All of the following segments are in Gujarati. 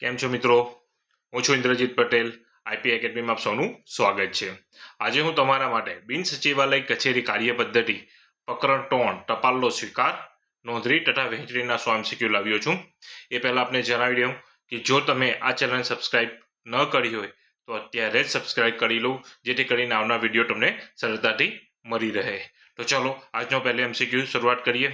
કેમ છો મિત્રો? હું છું ઇન્દ્રજીત પટેલ. આઈપી એકેડમીમાં આપ સૌનું સ્વાગત છે. આજે હું તમારા માટે બિન સચિવાલય કચેરી કાર્ય પદ્ધતિ પ્રકરણ 3 ટપાલનો સ્વીકાર નોંધણી તથા વહેંચણીના 100 MCQ લાવ્યો છું. એ પહેલાં આપને જણાવી દઉં કે જો તમે આ ચેનલ સબસ્ક્રાઇબ ન કરી હોય તો અત્યારે જ સબસ્ક્રાઇબ કરી લો, જેથી કરીને આવનાર વિડીયો તમને સરળતાથી મળી રહે. તો ચાલો આજનો પહેલો MCQ શરૂઆત કરીએ.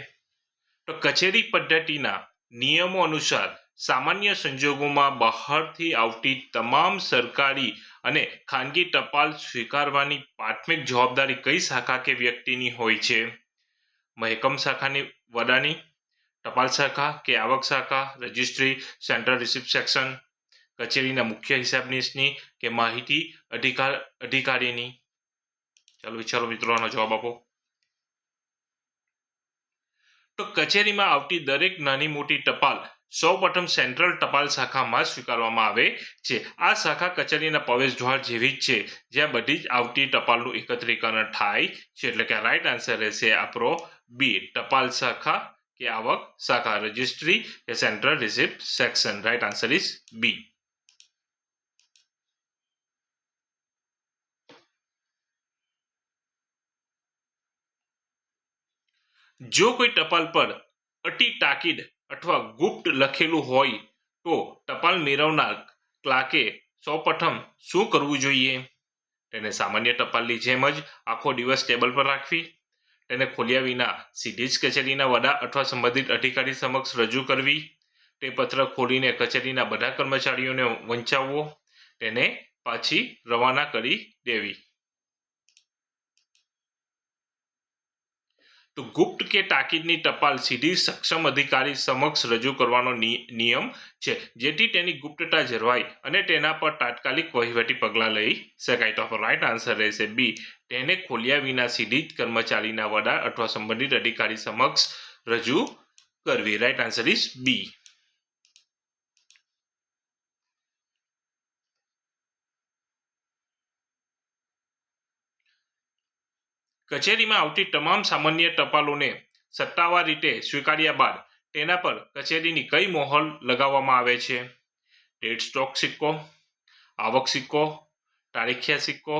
તો કચેરી પદ્ધતિના નિયમો અનુસાર સામાન્ય સંજોગોમાં બહારથી આવતી તમામ સરકારી અને ખાનગી ટપાલ સ્વીકારવાની પ્રાથમિક જવાબદારી કઈ શાખા કે વ્યક્તિની હોય છે? મહેકમ શાખાની વડાની, ટપાલ શાખા કે આવક શાખા, રજિસ્ટ્રી, સેન્ટ્રલ રિસિપ્ટ સેક્શન, કચેરીના મુખ્ય હિસાબનીશની કે માહિતી અધિકારીની? ચાલો વિચારો મિત્રો, આનો જવાબ આપો. તો કચેરીમાં આવતી દરેક નાની મોટી ટપાલ સૌપ્રથમ સેન્ટ્રલ ટપાલ શાખામાં સ્વીકારવામાં આવે છે. આ શાખા કચેરીના પ્રવેશ દ્વાર જેવી જ છે, જ્યાં બધી જ આવતી ટપાલનું એકત્રીકરણ થાય છે. એટલે કે રાઈટ આન્સર રહેશે આપણો બી, ટપાલ શાખા કે આવક શાખા, રજિસ્ટ્રી કે central receipt section. Right answer is B. જો કોઈ ટપાલ પર અતિ તાકીદ અથવા ગુપ્ત લખેલું હોય તો ટપાલ મેળવનાર ક્લાર્કે સૌપ્રથમ શું કરવું જોઈએ? તેને સામાન્ય ટપાલની જેમ જ આખો દિવસ ટેબલ પર રાખવી, તેને ખોલ્યા વિના સીધી જ કચેરીના વડા અથવા સંબંધિત અધિકારી સમક્ષ રજૂ કરવી, તે પત્ર ખોલીને કચેરીના બધા કર્મચારીઓને વંચાવવો, તેને પાછી રવાના કરી દેવી. તો ગુપ્ત કે તાકીદની ટપાલ સીધી સક્ષમ અધિકારી સમક્ષ રજૂ કરવાનો નિયમ છે, જેથી તેની ગુપ્તતા જળવાય અને તેના પર તાત્કાલિક વહીવટી પગલાં લઈ શકાય. તો રાઈટ આન્સર રહેશે બી, તેને ખોલ્યા વિના સીધી જ કર્મચારીના વડા અથવા સંબંધિત અધિકારી સમક્ષ રજૂ કરવી. Right answer is B. કચેરીમાં આવતી તમામ સામાન્ય ટપાલોને સત્તાવાર રીતે સ્વીકાર્યા બાદ તેના પર કચેરીની કઈ મોહર લગાવવામાં આવે છે? ડેડ સ્ટોક સિક્કો, આવક સિક્કો, તારીખિયા સિક્કો,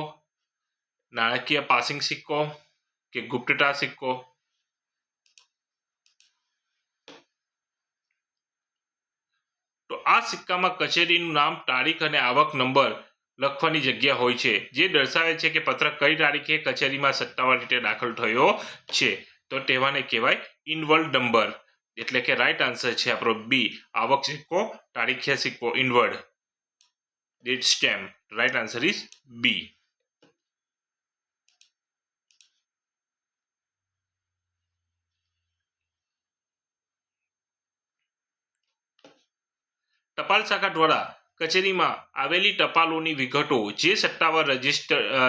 નાણાકીય પાસિંગ સિક્કો કે ગુપ્તતા સિક્કો? તો આ સિક્કામાં કચેરીનું નામ, તારીખ અને આવક નંબર લખવાની જગ્યા હોય છે, જે દર્શાવે છે કે પત્ર કઈ તારીખે કચેરીમાં સત્તાવાર રીતે દાખલ થયો છે. તો તેવાને કહેવાય ઇનવર્ડ નંબર. એટલે કે રાઈટ આન્સર છે આપણો બી, આવક સિક્કો, તારીખિયા સિક્કો, inward date stamp. Right answer is B. ટપાલ શાખા દ્વારા કચેરીમાં આવેલી ટપાલોની વિગતો જે સત્તાવાર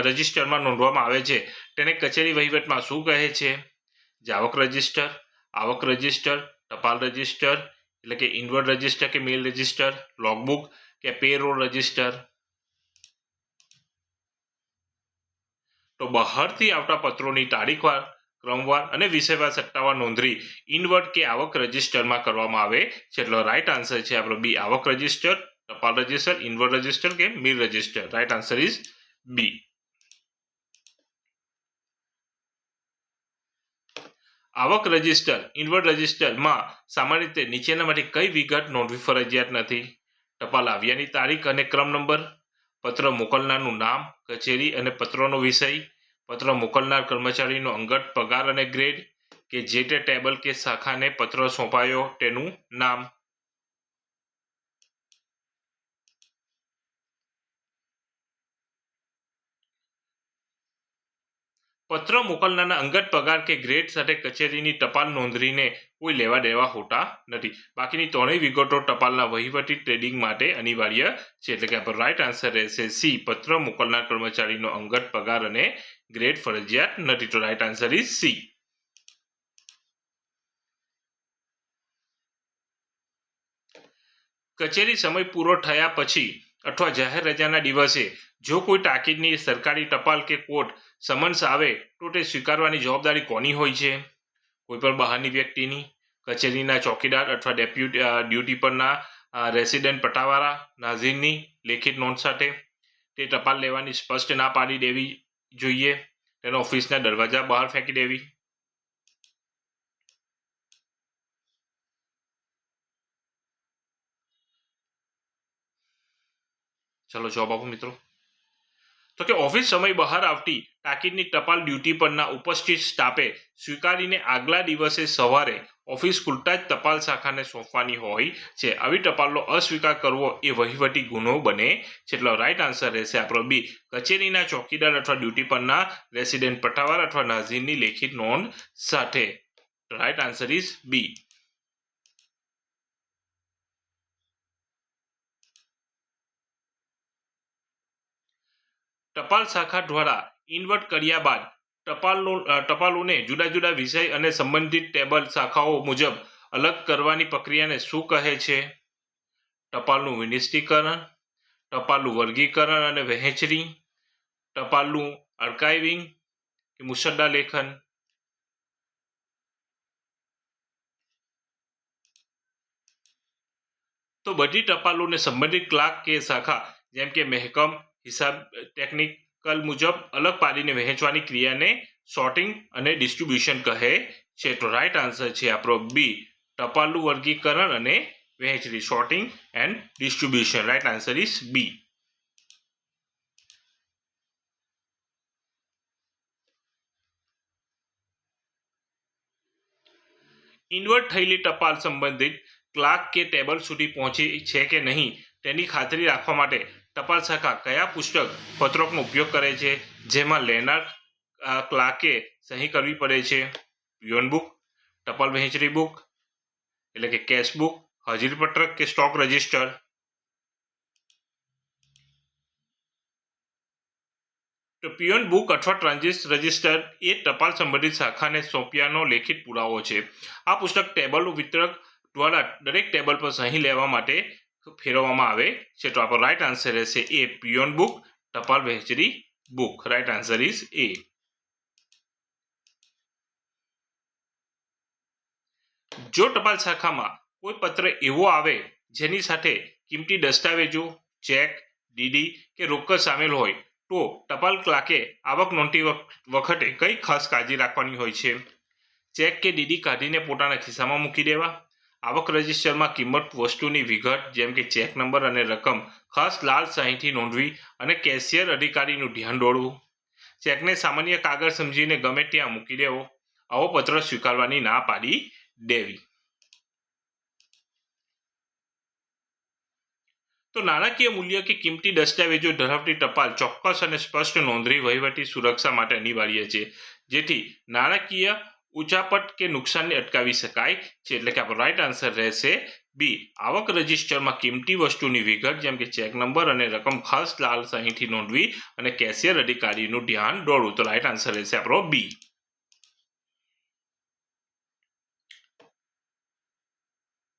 રજિસ્ટરમાં નોંધવામાં આવે છે, તેને કચેરી વહીવટમાં શું કહે છે? જાવક રજિસ્ટર, આવક રજિસ્ટર, ટપાલ રજિસ્ટર એટલે કે ઇનવર્ડ રજિસ્ટર કે મેલ રજિસ્ટર, લોગબુક કે પેરોલ રજિસ્ટર? તો બહારથી આવતા પત્રોની તારીખવાર, ક્રમવાર અને વિષયવાર સત્તાવાર નોંધણી ઇનવર્ડ કે આવક રજિસ્ટરમાં કરવામાં આવે છે. એટલે રાઈટ આન્સર છે આપણો બી, આવક રજિસ્ટર, ટપાલ રજિસ્ટર, ઇનવર્ડ રજિસ્ટર કે mail register. Right answer is B. આવક રજિસ્ટર, ઇનવર્ડ રજિસ્ટરમાં સામાન્ય રીતે નીચેનામાંથી કઈ વિગત નોંધવી ફરજિયાત નથી? ટપાલ આવ્યાની તારીખ અને ક્રમ નંબર, પત્ર મોકલનારનું નામ, કચેરી અને પત્રનો વિષય, પત્ર મોકલનાર કર્મચારીનો અંગત પગાર અને ગ્રેડ કે જે તે ટેબલ કે શાખાને પત્ર સોંપાયો તેનું નામ? પત્ર મોકલનારના અંગત પગાર કે ગ્રેડ સાથે કચેરીની ટપાલ નોંધણીને કોઈ લેવા દેવા હોતા નથી. બાકીની ત્રણેય વિગતો ટપાલના વહીવટી ટ્રેડિંગ માટે અનિવાર્ય છે. એટલે કે રાઈટ આન્સર રહેશે સી, પત્ર મોકલનાર કર્મચારીનો અંગત પગાર અને ગ્રેડ ફરજિયાત નથી. તો રાઈટ આન્સર ઇઝ સી. કચેરી સમય પૂરો થયા પછી અથવા જાહેર રજાના દિવસે જો કોઈ તાકીદની સરકારી ટપાલ કે કોર્ટ સમન્સ આવે તો તે સ્વીકારવાની જવાબદારી કોની હોય છે? કોઈ પણ બહારની વ્યક્તિની, કચેરીના ચોકીદાર અથવા ડ્યુટી પરના રેસિડેન્ટ પટ્ટાવાળા નાઝીરની લેખિત નોંધ સાથે તે ટપાલ લેવાની સ્પષ્ટ ના પાડી દેવી જોઈએ, તેનો ઓફિસના દરવાજા બહાર ફેંકી દેવી. ચલો જવાબ આપો મિત્રો. તો કે ઓફિસ સમય બહાર આવતી તાકીદની ટપાલ ડ્યુટી પરના ઉપસ્થિત સ્ટાફે સ્વીકારીને આગલા દિવસે સવારે ઓફિસ ખુલતા જ ટપાલ શાખાને સોંપવાની હોય છે. આવી ટપાલનો અસ્વીકાર કરવો એ વહીવટી ગુનો બને છે. એટલે રાઈટ આન્સર રહેશે આપણો બી, કચેરીના ચોકીદાર અથવા ડ્યુટી પરના રેસિડેન્ટ પટ્ટાવાર અથવા નાઝીરની લેખિત નોંધ સાથે. Right answer is B. ટપાલ શાખા દ્વારા ઇન્વર્ટ કર્યા બાદ ટપાલોને જુદા જુદા વિષય અને સંબંધિત ટેબલ શાખાઓ મુજબ અલગ કરવાની પ્રક્રિયાને શું કહે છે? ટપાલનું વિનિષ્ટીકરણ, ટપાલનું વર્ગીકરણ અને વહેંચણી, ટપાલનું આર્કાઇવિંગ કે મુસદ્દા લેખન. તો બધી ટપાલોને સંબંધિત ક્લાર્ક કે શાખા જેમ કે મહેકમ હિસાબ ટેકનિકલ મુજબ અલગ પાડીને વહેંચવાની ક્રિયાને સોર્ટિંગ અને ડિસ્ટ્રીબ્યુશન કહે છે. તો રાઈટ આન્સર છે આપણો બી, ટપાલનું વર્ગીકરણ અને વહેંચણી, sorting and distribution. Right answer is B. Inward થયેલી ટપાલ સંબંધિત ક્લાર્ક કે ટેબલ સુધી પહોંચી છે કે નહીં તેની ખાતરી રાખવા માટે ટપાલ શાખા કયા પુસ્તક પત્રકનો ઉપયોગ કરે છે, જેમાં લેનાર ક્લાર્કે સહી કરવી પડે છે? પિયોન બુક, ટપાલ વહેંચણી બુક એટલે કે કેશ બુક, હાજરી પત્રક કે સ્ટોક રજિસ્ટર. તો પિયોન બુક અથવા ટ્રાન્ઝિટ રજિસ્ટર એ ટપાલ સંબંધિત શાખાને સોંપ્યાનો લેખિત પુરાવો છે. આ પુસ્તક ટેબલ વિતરક દ્વારા દરેક ટેબલ પર સહી લેવા માટે ફેરવવામાં આવે છે. તો આપણો રાઈટ આન્સર રહેશે એ, પિયોન બુક, ટપાલ વહેંચણી બુક. રાઈટ આન્સર ઇઝ એ. જો ટપાલ શાખામાં કોઈ પત્ર એવો આવે જેની સાથે કિંમતી દસ્તાવેજો, ચેક, ડીડી કે રોકડ સામેલ હોય તો ટપાલ ક્લાર્કે આવક નોંધતી વખતે કઈ ખાસ કાળજી રાખવાની હોય છે? ચેક કે ડીડી કાઢીને પોતાના ખિસ્સામાં મૂકી દેવા, આવક રજિસ્ટરમાં કિંમત વસ્તુની વિગત જેમ કે ચેક નંબર અને રકમ ખાસ લાલ શાહીથી નોંધવી અને કેશિયર અધિકારીનું ધ્યાન દોરવું, ચેકને સામાન્ય કાગળ સમજીને ગમે ત્યાં મૂકી દેવો, આવો પત્ર સ્વીકારવાની ના પાડી દેવી. તો નાણાકીય મૂલ્ય કે કિંમતી દસ્તાવેજો ધરાવતી ટપાલ ચોક્કસ અને સ્પષ્ટ નોંધણી વહીવટી સુરક્ષા માટે અનિવાર્ય છે, જેથી નાણાકીય ઉચાપત કે નુકસાનને અટકાવી શકાય છે. એટલે કે આપણો રાઈટ આન્સર રહેશે બી, આવક રજિસ્ટરમાં કિંમતી વસ્તુની વિગત જેમ કે ચેક નંબર અને રકમ ખાસ લાલ શાહીથી નોંધવી અને કેશિયર અધિકારીનું ધ્યાન દોરવું. તો રાઈટ આન્સર રહેશે આપણો બી.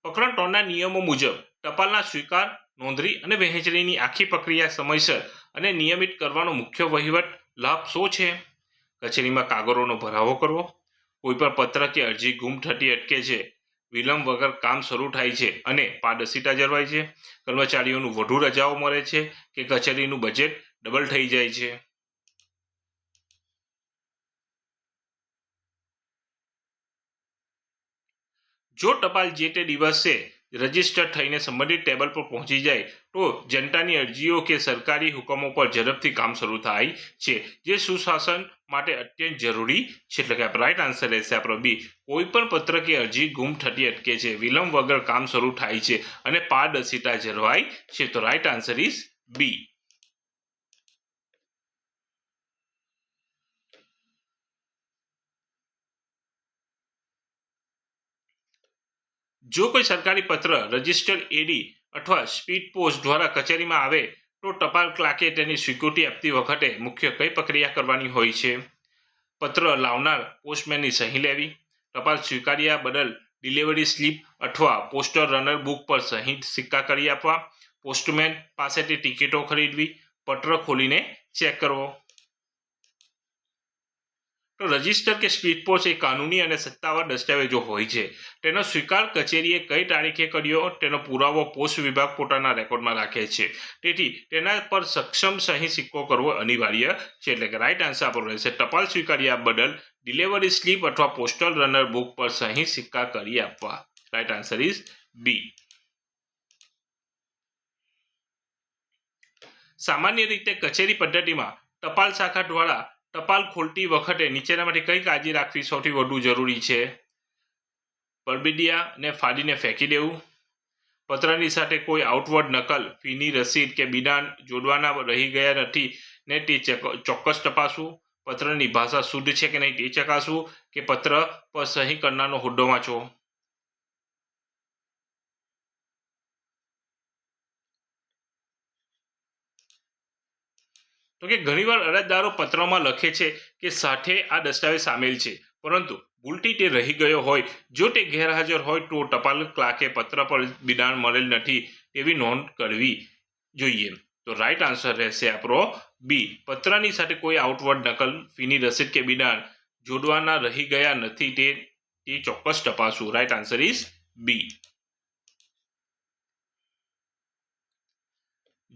પ્રકરણ 3ના નિયમો મુજબ ટપાલના સ્વીકાર, નોંધણી અને વહેંચણીની આખી પ્રક્રિયા સમયસર અને નિયમિત કરવાનો મુખ્ય વહીવટ લાભ શું છે? કચેરીમાં કાગળોનો ભરાવો કરવો, કોઈ પણ પત્ર કે અરજી ગુમ થતી અટકે છે, વિલંબ વગર કામ શરૂ થાય છે અને પારદર્શિતા જળવાય છે, કર્મચારીઓનું વધુ રજાઓ મળે છે કે કચેરીનું બજેટ ડબલ થઈ જાય છે. જો ટપાલ જે તે દિવસે રજિસ્ટર થઈને સંબંધિત ટેબલ પર પહોંચી જાય તો જનતાની અરજીઓ કે સરકારી હુકમો પર ઝડપથી કામ શરૂ થાય છે, જે સુશાસન માટે અત્યંત જરૂરી છે. એટલે કે રાઈટ આન્સર રહેશે આપણો બી, કોઈ પણ પત્ર કે અરજી ગુમ થતી અટકે છે, વિલંબ વગર કામ શરૂ થાય છે અને પારદર્શિતા જળવાય છે. તો રાઈટ આન્સર ઇઝ બી. જો કોઈ સરકારી પત્ર રજિસ્ટર્ડ એડી અથવા સ્પીડ પોસ્ટ દ્વારા કચેરીમાં આવે તો ટપાલ ક્લાર્કે તેની સ્વીકૃતિ આપતી વખતે મુખ્ય કઈ પ્રક્રિયા કરવાની હોય છે? પત્ર લાવનાર પોસ્ટમેનની સહી લેવી, ટપાલ સ્વીકાર્યા બદલ ડિલિવરી સ્લીપ અથવા પોસ્ટલ રનર બુક પર સહી સિક્કા કરી આપવા, પોસ્ટમેન પાસેથી ટિકિટો ખરીદવી, પત્ર ખોલીને ચેક કરવો. તો રજિસ્ટર કે સ્પીડ પોસ્ટ એ કાનૂની અને સત્તાવાર દસ્તાવેજો હોય છે. તેનો સ્વીકાર કચેરીએ કઈ તારીખે કર્યો તેનો પુરાવો પોસ્ટ વિભાગ પોતાના રેકોર્ડમાં રાખે છે. તેથી તેના પર સક્ષમ સહી સિક્કો કરવો અનિવાર્ય છે. એટલે કે રાઈટ આન્સર આપણો રહેશે ટપાલ સ્વીકાર્યા બદલ ડિલિવરી સ્લીપ અથવા પોસ્ટલ રનર બુક પર સહી સિક્કા કરી આપવા. Right answer is B. સામાન્ય રીતે કચેરી પદ્ધતિમાં ટપાલ શાખા દ્વારા ટપાલ ખોલતી વખતે નીચેનામાંથી કઈ કાળજી રાખવી સૌથી વધુ જરૂરી છે? પરબિડિયાને ફાડીને ફેંકી દેવું, પત્રની સાથે કોઈ આઉટવર્ડ નકલ, ફીની રસીદ કે બિડાણ જોડવાના રહી ગયા નથી ને તે ચોક્કસ તપાસવું, પત્રની ભાષા શુદ્ધ છે કે નહીં તે ચકાસવું, કે પત્ર પર સહી કરનારનો હોદ્દો વાંચવો. તો કે ઘણીવાર અરજદારો પત્રમાં લખે છે કે સાથે આ દસ્તાવેજ સામેલ છે, પરંતુ ભૂલથી તે રહી ગયો હોય. જો તે ગેરહાજર હોય તો ટપાલ ક્લાર્કે પત્ર પર બિડાણ મળેલ નથી તેવી નોંધ કરવી જોઈએ. તો રાઈટ આન્સર રહેશે આપણો બી. પત્રની સાથે કોઈ આઉટવર્ડ નકલ, ફીની રસીદ કે બિડાણ જોડવાના રહી ગયા નથી તે ચોક્કસ તપાસવું. Right answer is B.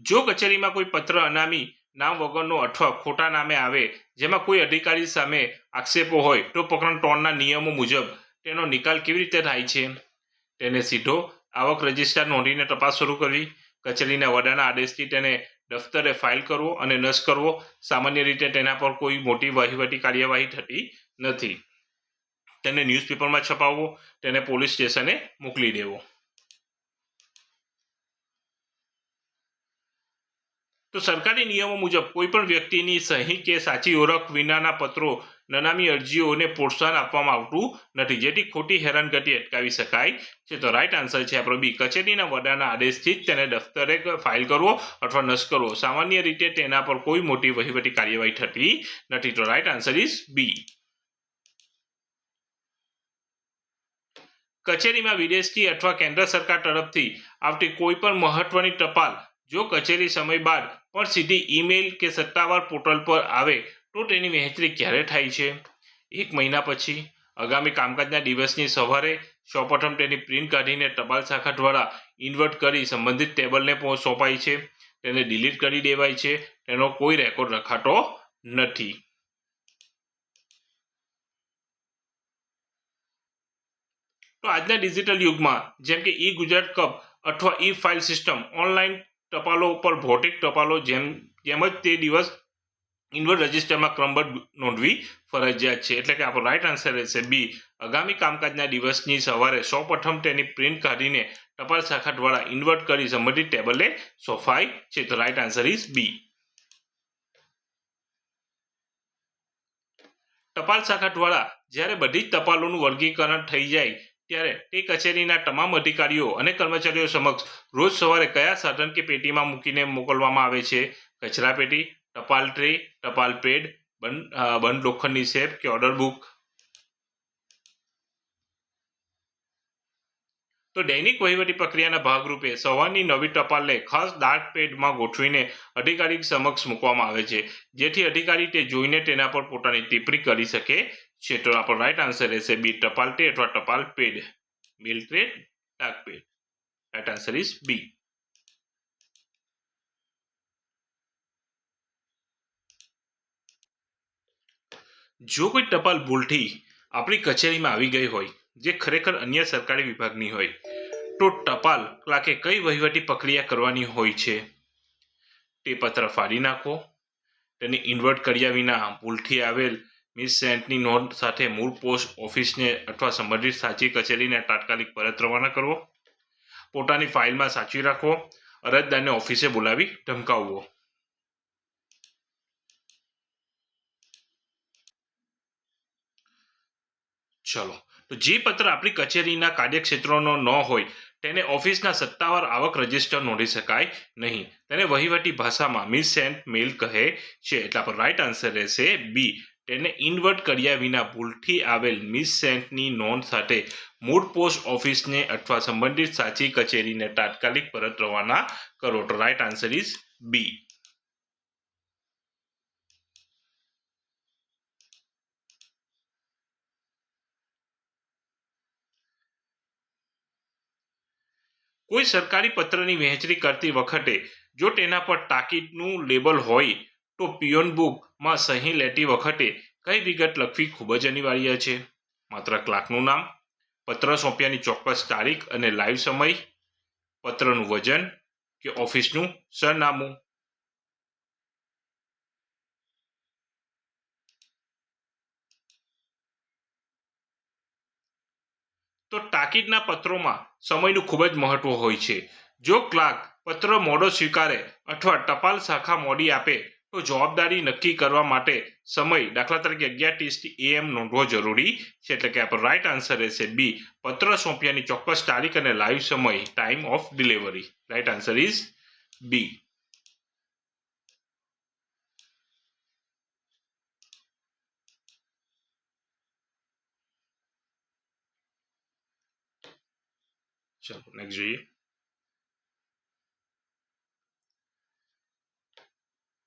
જો કચેરીમાં કોઈ પત્ર અનામી, નામ વગરનો અથવા ખોટા નામે આવે જેમાં કોઈ અધિકારી સામે આક્ષેપો હોય તો પ્રકરણ 3 ના નિયમો મુજબ તેનો નિકાલ કેવી રીતે થાય છે? તેને સીધો આવક રજિસ્ટર નોંધીને તપાસ શરૂ કરવી, કચેરીના વડાના આદેશથી તેને દફતરે ફાઇલ કરવો અને નષ્ટ કરવો. સામાન્ય રીતે તેના પર કોઈ મોટી વહીવટી કાર્યવાહી થતી નથી. તેને ન્યૂઝપેપરમાં છપાવવો, તેને પોલીસ સ્ટેશને મોકલી દેવો. તો સરકારી નિયમો મુજબ કોઈપણ વ્યક્તિની સહી કે સાચી ઓળખ વિનાના પત્રો, નનામી અરજીઓને પ્રોત્સાહન આપવામાં આવતું નથી, જેથી ખોટી હેરાનગતિ અટકાવી શકાય છે. તો રાઈટ આન્સર છે આપણો બી. કચેરીના વડાના આદેશથી જ તેને દફતરે ફાઇલ કરવો અથવા નષ્ટ કરવો. સામાન્ય રીતે તેના પર કોઈ મોટી વહીવટી કાર્યવાહી થતી નથી. તો રાઈટ આન્સર ઇઝ બી. કચેરીમાં વિદેશથી અથવા કેન્દ્ર સરકાર તરફથી આવતી કોઈ પણ મહત્વની ટપાલ જો કચેરી સમય બાદ પણ સીધી ઈમેલ કે સત્તાવાર પોર્ટલ પર આવે તો તેની વહેંચણી ક્યારે થાય છે? 1 મહિના પછી, આગામી કામકાજના દિવસની સવારે, સૌપ્રથમ તેની પ્રિન્ટ કાઢીને ટપાલ શાખા દ્વારા ઇન્વર્ટ કરી સંબંધિત ટેબલને સોંપાય છે, તેને ડિલીટ કરી દેવાય છે, તેનો કોઈ રેકોર્ડ રખાતો નથી. તો આજના ડિજિટલ યુગમાં જેમ કે ઈ ગુજરાત કપ અથવા ઈ ફાઇલ સિસ્ટમ, ઓનલાઈન ટપાલો પર ભૌતિક ટપાલો જેમ જ તે દિવસ ઇન્વર્ટ રજિસ્ટરમાં ક્રમબદ્ધ નોંધવી ફરજિયાત છે. એટલે કે આપણો રાઈટ આન્સર રહેશે બી. આગામી કામકાજના દિવસની સવારે સૌપ્રથમ તેની પ્રિન્ટ કાઢીને ટપાલ શાખા દ્વારા ઇન્વર્ટ કરી સંબંધિત ટેબલે સોંપાય છે. તો રાઈટ આન્સર ઇઝ બી. ટપાલ શાખા દ્વારા જ્યારે બધી જ ટપાલોનું વર્ગીકરણ થઈ જાય ત્યારે તે કચેરીના તમામ અધિકારીઓ અને કર્મચારીઓ સમક્ષ રોજ સવારે કયા સાધન કે પેટીમાં મૂકીને મોકલવામાં આવે છે? કચરા પેટી, ટપાલ ટ્રે, ટપાલ પેડ, બંધ લોખંડની સેફ કે ઓર્ડર બુક. તો દૈનિક વહીવટી પ્રક્રિયાના ભાગરૂપે સવારની નવી ટપાલને ખાસ ડાર્ક પેડમાં ગોઠવીને અધિકારી સમક્ષ મૂકવામાં આવે છે, જેથી અધિકારી તે જોઈને તેના પર પોતાની ટિપ્પણી કરી શકે છે. તો આપણો રાઈટ આન્સર રહેશે બી. ટપાલ ટ્રે અથવા ટપાલ pad, mail tray, dark pad. Right answer is B. જો કોઈ ટપાલ ભૂલથી આપણી કચેરીમાં આવી ગઈ હોય જે ખરેખર અન્ય સરકારી વિભાગની હોય તો ટપાલ ક્લાર્કે કઈ વહીવટી પ્રક્રિયા કરવાની હોય છે? તે પત્ર ફાડી નાખવો, તેને ઇન્વર્ટ કર્યા વિના ભૂલથી આવેલ મિસ સેન્ટની નોંધ સાથે મૂળ પોસ્ટ ઓફિસને અથવા સંબંધિત સાચી કચેરીને તાત્કાલિક પરત રવાના કરવો, પોતાની ફાઇલમાં સાચવી રાખવો, અરજદારને ઓફિસે બોલાવી ધમકાવવો. ચલો, તો જે પત્ર આપણી કચેરીના કાર્યક્ષેત્રનો ન હોય તેને ઓફિસના સત્તાવાર આવક રજિસ્ટર નોંધી શકાય નહીં. તેને વહીવટી ભાષામાં મિસ સેન્ટ મેલ કહે છે. એટલે પર રાઈટ આન્સર રહેશે બી. તેને ઇન્વર્ટ કર્યા વિના ભૂલથી આવેલ મિસ સેન્ટની નોંધ સાથે મૂળ પોસ્ટ ઓફિસને અથવા સંબંધિત સાચી કચેરીને તાત્કાલિક પરત રવાના કરો. તો રાઈટ આન્સર ઇઝ બી. કોઈ સરકારી પત્રની વહેંચણી કરતી વખતે જો તેના પર તાકીદનું લેબલ હોય તો પિયોન બુકમાં સહી લેતી વખતે કઈ વિગત લખવી ખૂબ જ અનિવાર્ય છે? માત્ર ક્લાર્કનું નામ, પત્ર સોંપ્યાની ચોક્કસ તારીખ અને લાઈવ સમય, પત્રનું વજન કે ઓફિસનું સરનામું. તો તાકીદના પત્રોમાં સમયનું ખૂબ જ મહત્વ હોય છે. જો ક્લાર્ક પત્ર મોડો સ્વીકારે અથવા ટપાલ શાખા મોડી આપે તો જવાબદારી નક્કી કરવા માટે સમય દાખલા તરીકે 11:30 AM નોંધવો જરૂરી છે. એટલે કે આપણો રાઈટ આન્સર રહેશે બી, પત્ર સોંપ્યાની ચોક્કસ તારીખ અને લાઈવ સમય, time of delivery. Right answer is B. ચાલો નેક્સ્ટ જોઈએ.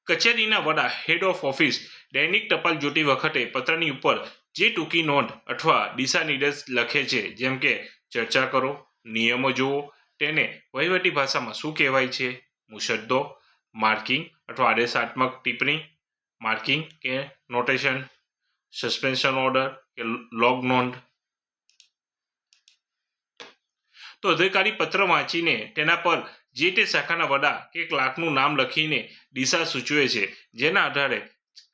કચેરીના વડા હેડ ઓફ ઓફિસ દૈનિક ટપાલ જોતી વખતે પત્રની ઉપર જે ટૂંકી નોંધ અથવા દિશા નિર્દેશ લખે છે, જેમ કે ચર્ચા કરો, નિયમો જુઓ, તેને વહીવટી ભાષામાં શું કહેવાય છે? મુસદ્દો, માર્કિંગ અથવા આદેશાત્મક ટિપ્પણી, માર્કિંગ કે નોટેશન, સસ્પેન્શન ઓર્ડર કે લોગ નોંધ. તો અધિકારી પત્ર વાંચીને તેના પર જે તે શાખાના વડા કે ક્લાર્કનું નામ લખીને દિશા સૂચવે છે, જેના આધારે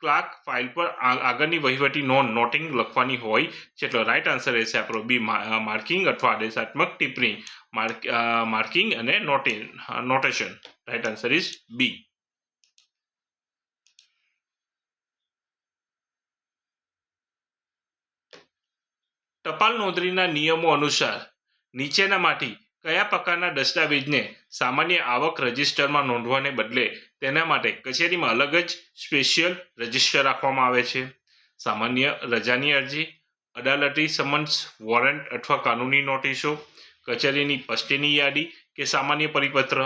ક્લાર્ક ફાઇલ પર આગળની વહીવટી નોંધ નોટિંગ લખવાની હોય છે. એટલે રાઈટ આન્સર રહેશે આપણો બી, માર્કિંગ અથવા આદેશાત્મક ટિપ્પણી, માર્કિંગ અને notation. Right answer is B. ટપાલ નોંધણીના નિયમો અનુસાર નીચેનામાંથી કયા પ્રકારના દસ્તાવેજને સામાન્ય આવક રજિસ્ટરમાં નોંધવાને બદલે તેના માટે કચેરીમાં અલગ જ સ્પેશિયલ રજિસ્ટર રાખવામાં આવે છે? સામાન્ય રજાની અરજી, અદાલતી સમન્સ, વોરંટ અથવા કાનૂની નોટિસો, કચેરીની પસ્તીની યાદી કે સામાન્ય પરિપત્ર.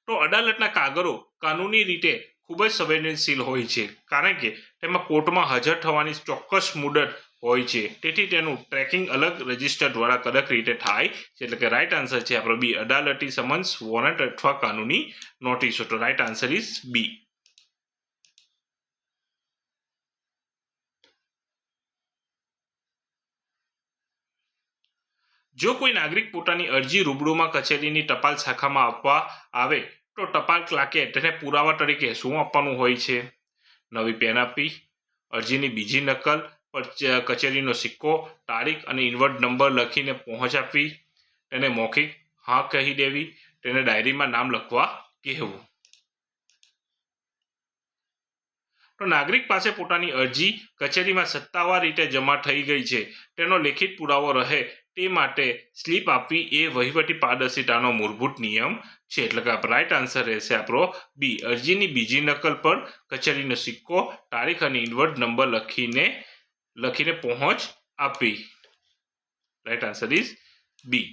તો અદાલતના કાગળો કાનૂની રીતે ખૂબ જ સંવેદનશીલ હોય છે, કારણ કે તેમાં કોર્ટમાં હાજર થવાની ચોક્કસ મુદત હોય છે. તેથી તેનું ટ્રેકિંગ અલગ રજિસ્ટર દ્વારા કડક રીતે થાય છે. એટલે કે રાઈટ આન્સર છે આપણો બી, અદાલતી સમન્સ, વોરંટ અથવા કાનૂની નોટિસો. તો રાઈટ આન્સર ઇઝ બી. જો કોઈ નાગરિક પોતાની અરજી રૂબરૂમાં કચેરીની ટપાલ શાખામાં આપવા આવે તો ટપાલ ક્લાર્કે તેને પુરાવા તરીકે શું આપવાનું હોય છે? નવી પેન આપવી, અરજીની બીજી નકલ પર કચેરીનો સિક્કો, તારીખ અને ઇન્વર્ટ નંબર લખીને પહોંચ આપવી, તેને મૌખિક હા કહી દેવી, તેને ડાયરીમાં નામ લખવા કહેવું. તો નાગરિક પાસે પોતાની અરજી કચેરીમાં સત્તાવાર રીતે જમા થઈ ગઈ છે તેનો લેખિત પુરાવો રહે તે માટે સ્લીપ આપવી એ વહીવટી પારદર્શિતાનો મૂળભૂત નિયમ છે. એટલે કે રાઈટ આન્સર રહેશે આપણો બી, અરજીની બીજી નકલ પર કચેરીનો સિક્કો, તારીખ અને ઇન્વર્ટ નંબર લખીને પહોંચ આપવી. Right answer is B.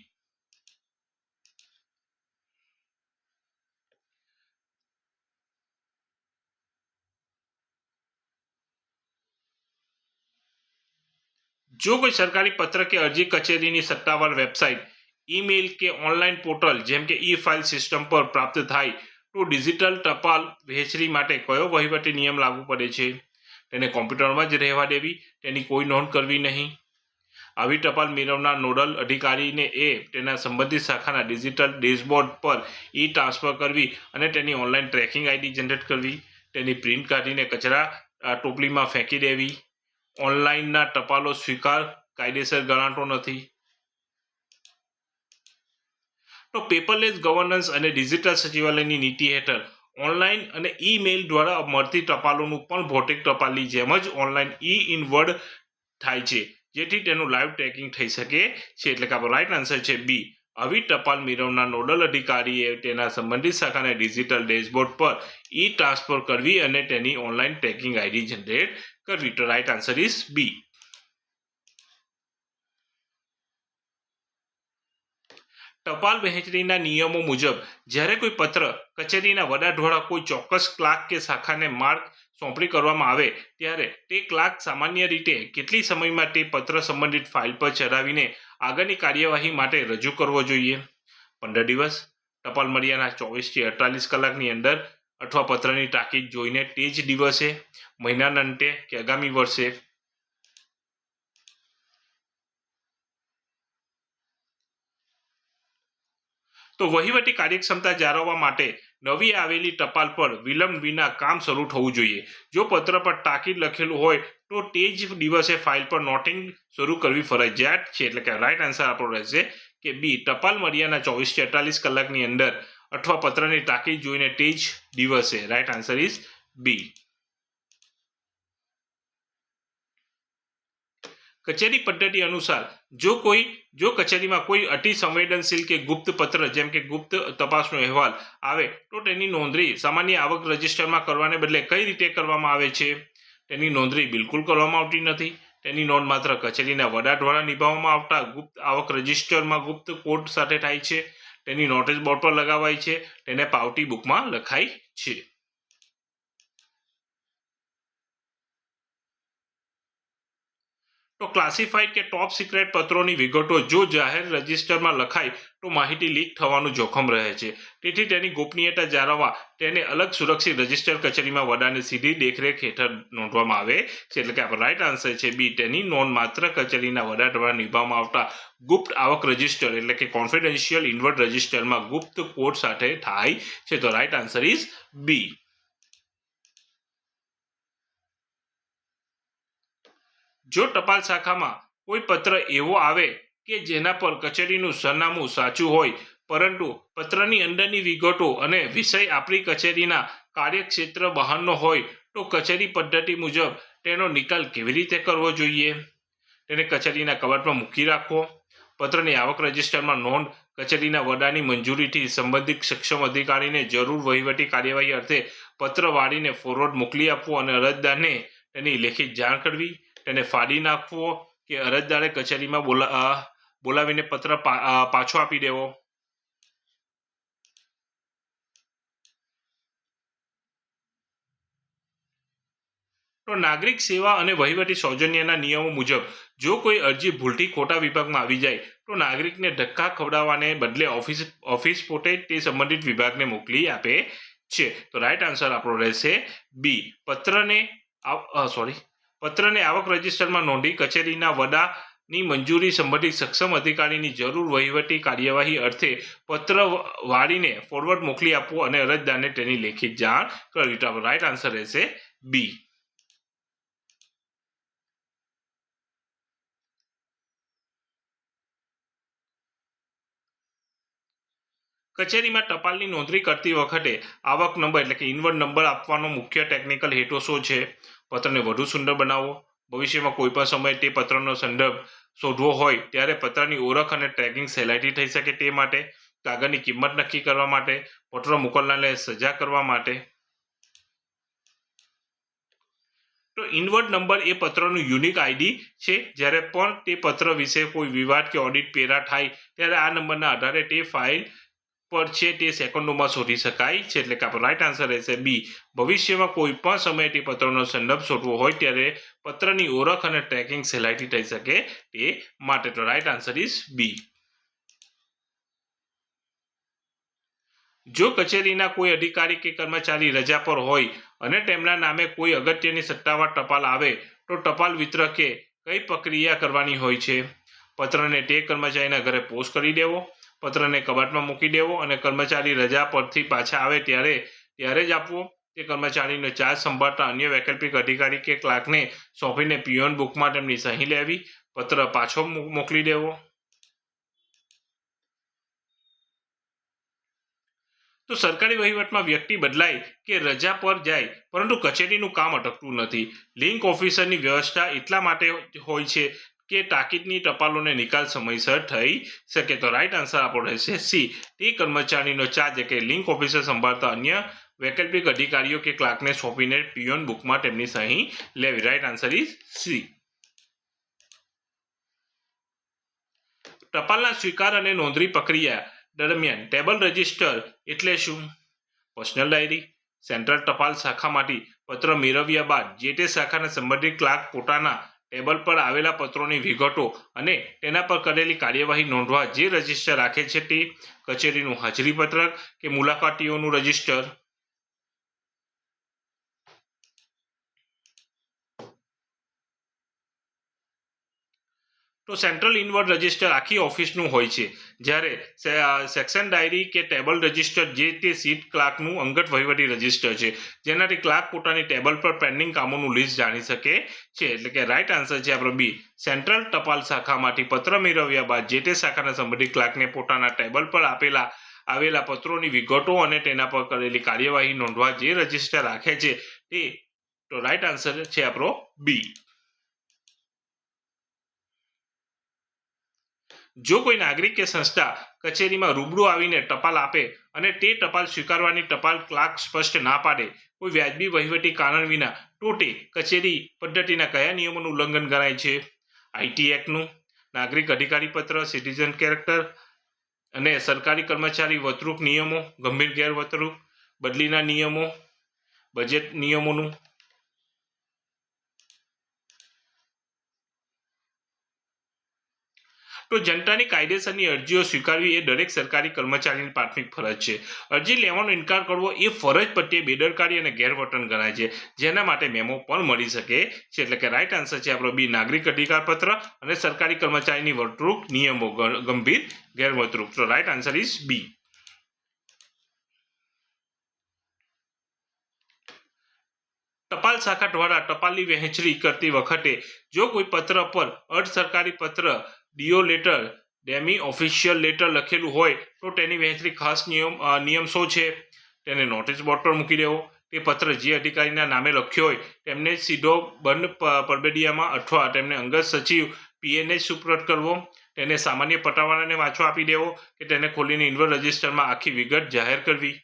જો કોઈ સરકારી પત્ર કે અરજી કચેરીની સત્તાવાર વેબસાઇટ, ઈમેલ કે ઓનલાઈન પોર્ટલ જેમ કે ઈ ફાઇલ સિસ્ટમ પર પ્રાપ્ત થાય તો ડિજિટલ ટપાલ વહેંચણી માટે કયો વહીવટી નિયમ લાગુ પડે છે? તેને કોમ્પ્યુટરમાં જ રહેવા દેવી, તેની કોઈ નોંધ કરવી નહીં, આવી ટપાલ મેળવનાર નોડલ અધિકારીને તેના સંબંધિત શાખાના ડિજિટલ ડેશબોર્ડ પર ઈ ટ્રાન્સફર કરવી અને તેની ઓનલાઈન ટ્રેકિંગ આઈડી જનરેટ કરવી, તેની પ્રિન્ટ કાઢીને કચરા ટોપલીમાં ફેંકી દેવી, ઓનલાઈનના ટપાલો સ્વીકાર કાયદેસર ગણાતો નથી. તો પેપરલેસ ગવર્નન્સ અને ડિજિટલ સચિવાલયની નીતિ હેઠળ ઓનલાઈન અને ઈમેલ દ્વારા મળતી ટપાલોનું પણ ભૌતિક ટપાલની જેમ જ ઓનલાઈન ઇનવર્ડ થાય છે, જેથી તેનું લાઈવ ટ્રેકિંગ થઈ શકે છે. એટલે કે આપણો રાઈટ આન્સર છે બી, આવી ટપાલ મેળવનાર નોડલ અધિકારીએ તેના સંબંધિત શાખાને ડિજિટલ ડેશબોર્ડ પર ઈ ટ્રાન્સફર કરવી અને તેની ઓનલાઈન ટ્રેકિંગ આઈડી જનરેટ કરવી. તો રાઈટ આન્સર ઇઝ બી. ટપાલ વહેંચણીના નિયમો મુજબ જ્યારે કોઈ પત્ર કચેરીના વડા દ્વારા કોઈ ચોક્કસ ક્લાર્ક કે શાખાને માર્ક સોંપણી કરવામાં આવે ત્યારે તે ક્લાર્ક સામાન્ય રીતે કેટલી સમયમાં તે પત્ર સંબંધિત ફાઇલ પર ચડાવીને આગળની કાર્યવાહી માટે રજૂ કરવો જોઈએ? 15 દિવસ, ટપાલ મળ્યાના 24 થી 48 કલાકની અંદર અથવા પત્રની તાકીદ જોઈને તે જ દિવસે, મહિનાના અંતે કે આગામી વર્ષે? તો વહીવટી કાર્યક્ષમતા જાળવવા માટે નવી આવેલી ટપાલ પર વિલંબ વિના કામ શરૂ થવું જોઈએ. જો પત્ર પર તાકીદ લખેલું હોય તો તે જ દિવસે ફાઇલ પર નોટિંગ શરૂ કરવી ફરજિયાત છે. એટલે કે રાઈટ આન્સર આપણો રહેશે કે બી, ટપાલ મળ્યાના 24 થી 48 કલાકની અંદર અથવા પત્રની તાકીદ જોઈને તે જ દિવસે. Right answer is B. કચેરી પદ્ધતિ અનુસાર જો કચેરીમાં કોઈ અતિ સંવેદનશીલ કે ગુપ્ત પત્ર જેમ કે ગુપ્ત તપાસનો અહેવાલ આવે તો તેની નોંધણી સામાન્ય આવક રજિસ્ટરમાં કરવાને બદલે કઈ રીતે કરવામાં આવે છે? તેની નોંધણી બિલકુલ કરવામાં આવતી નથી. તેની નોંધ માત્ર કચેરીના વડા દ્વારા નિભાવવામાં આવતા ગુપ્ત આવક રજિસ્ટરમાં ગુપ્ત કોડ સાથે થાય છે. તેની નોટિસ બોર્ડ પર લગાવાય છે. તેને પાવતી બુકમાં લખાય છે. તો ક્લાસિફાઈડ કે ટોપ સિક્રેટ પત્રોની વિગતો જો જાહેર રજિસ્ટરમાં લખાય તો માહિતી લીક થવાનું જોખમ રહે છે. તેથી તેની ગોપનીયતા જાળવવા તેને અલગ સુરક્ષિત રજિસ્ટર કચેરીમાં વડાની સીધી દેખરેખ હેઠળ નોંધવામાં આવે છે. એટલે કે આપણો રાઈટ આન્સર છે બી, તેની નોંધ માત્ર કચેરીના વડા દ્વારા નિભાવવામાં આવતા ગુપ્ત આવક રજિસ્ટર એટલે કે કોન્ફિડેન્શિયલ ઇનવર્ડ રજિસ્ટરમાં ગુપ્ત કોડ સાથે થાય છે. તો રાઈટ આન્સર ઇઝ બી. જો ટપાલ શાખામાં કોઈ પત્ર એવો આવે કે જેના પર કચેરીનું સરનામું સાચું હોય પરંતુ પત્રની અંદરની વિગતો અને વિષય આપણી કચેરીના કાર્યક્ષેત્ર બહારનો હોય તો કચેરી પદ્ધતિ મુજબ તેનો નિકાલ કેવી રીતે કરવો જોઈએ? તેને કચેરીના કબાટમાં મૂકી રાખવો, પત્રની આવક રજિસ્ટરમાં નોંધ, કચેરીના વડાની મંજૂરીથી સંબંધિત સક્ષમ અધિકારીને જરૂર વહીવટી કાર્યવાહી અર્થે પત્ર વાળીને ફોરવર્ડ મોકલી આપવો અને અરજદારને તેની લેખિત જાણ કરવી, તેને ફાડી નાખવો કે અરજદારે કચેરીમાં બોલાવીને પત્ર પાછો આપી દેવો. તો નાગરિક સેવા અને વહીવટી સૌજન્યના નિયમો મુજબ જો કોઈ અરજી ભૂલથી ખોટા વિભાગમાં આવી જાય તો નાગરિકને ધક્કા ખવડાવવાને બદલે ઓફિસ પોતે તે સંબંધિત વિભાગને મોકલી આપે છે. તો રાઈટ આન્સર આપણો રહેશે બી. પત્રને આવક રજિસ્ટરમાં નોંધી કચેરીના વડાની મંજૂરી સંબંધિત સક્ષમ અધિકારીની જરૂર વહીવટી કાર્યવાહી અર્થે પત્ર વાળીને ફોરવર્ડ મોકલી આપવો અને અરજદારને તેની લેખિત જાણ કરવી. તો રાઈટ આન્સર રહેશે બી. કચેરીમાં ટપાલની નોંધણી કરતી વખતે આવક નંબર એટલે કે ઇનવર્ડ નંબર આપવાનો મુખ્ય ટેકનિકલ હેતુ શું છે? પત્રને વધુ સુંદર બનાવવો, ભવિષ્યમાં કોઈપણ સમયે તે પત્રનો સંદર્ભ શોધવો હોય ત્યારે પત્રની ઓળખ અને ટ્રેકિંગ સહેલાઈથી થઈ શકે તે માટે, કાગળની કિંમત નક્કી કરવા માટે, પત્ર મોકલનારને સજા કરવા માટે. તો ઇનવર્ડ નંબર એ પત્રનું યુનિક આઈડી છે. જ્યારે પણ તે પત્ર વિશે કોઈ વિવાદ કે ઓડિટ પેરા થાય ત્યારે આ નંબરના આધારે તે ફાઇલ પર છે તે સેકન્ડોમાં શોધી શકાય છે. એટલે કે આપણો રાઈટ આન્સર રહેશે બી. ભવિષ્યમાં કોઈ પણ સમયે તે પત્રનો સંદર્ભ શોધવો હોય ત્યારે પત્રની ઓળખ અને ટ્રેકિંગ સહેલાઈથી થઈ શકે તે માટે. તો રાઈટ આન્સર ઇઝ બી. જો કચેરીના કોઈ અધિકારી કે કર્મચારી રજા પર હોય અને તેમના નામે કોઈ અગત્યની સત્તાવાર ટપાલ આવે તો ટપાલ વિતરકે કઈ પ્રક્રિયા કરવાની હોય છે? પત્રને તે કર્મચારીના ઘરે પોસ્ટ કરી દેવો, પત્રને કબાટમાં મૂકી દેવો અને કર્મચારી રજા પરથી પાછા આવે ત્યારે જ આપવો, તે કર્મચારીનો ચાર્જ સંભાળતા અન્ય વૈકલ્પિક અધિકારી કે ક્લાર્કને સોંપીને પીઓન બુકમાં તેમની સહી લેવી, પત્ર પાછો મોકલી દેવો. તો સરકારી વહીવટમાં વ્યક્તિ બદલાય કે રજા પર જાય પરંતુ કચેરીનું કામ અટકતું નથી. લિંક ઓફિસરની વ્યવસ્થા એટલા માટે હોય છે કે તાકીદની ટપાલોને નિકાલ સમયસર થઈ શકે. તો રાઈટ આન્સર આપણો રહેશે સી. તે કર્મચારીનો ચાર્જ કે લિંક ઓફિસર સંભાળતા અન્ય વૈકલ્પિક અધિકારીઓ કે ક્લાર્કને સોંપીને પીઓન બુકમાં તેમની સહી લેવી. Right answer is C. ટપાલના સ્વીકાર અને નોંધણી પ્રક્રિયા દરમિયાન ટેબલ રજિસ્ટર એટલે શું? પર્સનલ ડાયરી સેન્ટ્રલ ટપાલ શાખામાંથી પત્ર મેળવ્યા બાદ જે તે શાખાના સંબંધિત ક્લાર્ક પોતાના ટેબલ પર આવેલા પત્રોની વિગતો અને તેના પર કરેલી કાર્યવાહી નોંધવા જે રજિસ્ટર રાખે છે તે કચેરીનું હાજરી પત્રક કે મુલાકાતીઓનું રજિસ્ટર. તો સેન્ટ્રલ ઇનવર્ડ રજિસ્ટર આખી ઓફિસનું હોય છે, જ્યારે સેક્શન ડાયરી કે ટેબલ રજિસ્ટર જે તે સીટ ક્લાર્કનું અંગત વહીવટી રજિસ્ટર છે, જેનાથી ક્લાર્ક પોતાની ટેબલ પર પેન્ડિંગ કામોનું લિસ્ટ જાણી શકે છે. એટલે કે રાઈટ આન્સર છે આપણો બી. સેન્ટ્રલ ટપાલ શાખામાંથી પત્ર મેળવ્યા બાદ જે તે શાખાના સંબંધિત ક્લાર્કને પોતાના ટેબલ પર આવેલા પત્રોની વિગતો અને તેના પર કરેલી કાર્યવાહી નોંધવા જે રજિસ્ટર રાખે છે તે તો રાઈટ આન્સર છે આપણો બી. જો કોઈ નાગરિક કે સંસ્થા કચેરીમાં રૂબરૂ આવીને ટપાલ આપે અને તે ટપાલ સ્વીકારવાની ટપાલ ક્લાર્ક સ્પષ્ટ ના પાડે કોઈ વ્યાજબી વહીવટી કારણ વિના, તો તે કચેરી પદ્ધતિના કયા નિયમોનું ઉલ્લંઘન ગણાય છે? આઈટી એક્ટનું, નાગરિક અધિકારી પત્ર, સિટીઝન કેરેક્ટર અને સરકારી કર્મચારી વર્તણૂક નિયમો, ગંભીર ગેરવર્તણૂક, બદલીના નિયમો, બજેટ નિયમોનું. તો જનતાની કાયદેસરની અરજીઓ સ્વીકારવી એ દરેક સરકારી કર્મચારીની પ્રાથમિક ફરજ છે. અરજી લેવાનો ઇનકાર કરવો એ ફરજ પ્રત્યે બેદરકારી અને ગેરવર્તન ગણાય છે, જેના માટે મેમો પણ મળી શકે છે. એટલે કે રાઈટ આન્સર છે આપણો બી. નાગરિક અધિકાર પત્ર અને સરકારી કર્મચારીની વર્તણૂક નિયમો, ગંભીર ગેરવર્તણૂક. તો રાઈટ આન્સર ઇઝ બી. ટપાલ શાખા દ્વારા ટપાલની વહેંચણી કરતી વખતે જો કોઈ પત્ર પર અર્ધ સરકારી પત્ર, DO letter, demi official letter લખેલું હોય તો તેની વહેંચણી ખાસ નિયમ શું છે? તેને નોટિસ બોર્ડ પર મૂકી દેવો. તે પત્ર જે અધિકારીના નામે લખ્યો હોય તેમને સીધો બંધ પરબેડિયામાં અથવા તેમને અંગત સચિવ પીએને સુપ્રત કરવો. તેને સામાન્ય પટ્ટાવાળાને વાંચવા આપી દેવો કે તેને ખોલીને ઇનવર્ડ રજિસ્ટરમાં આખી વિગત જાહેર કરવી.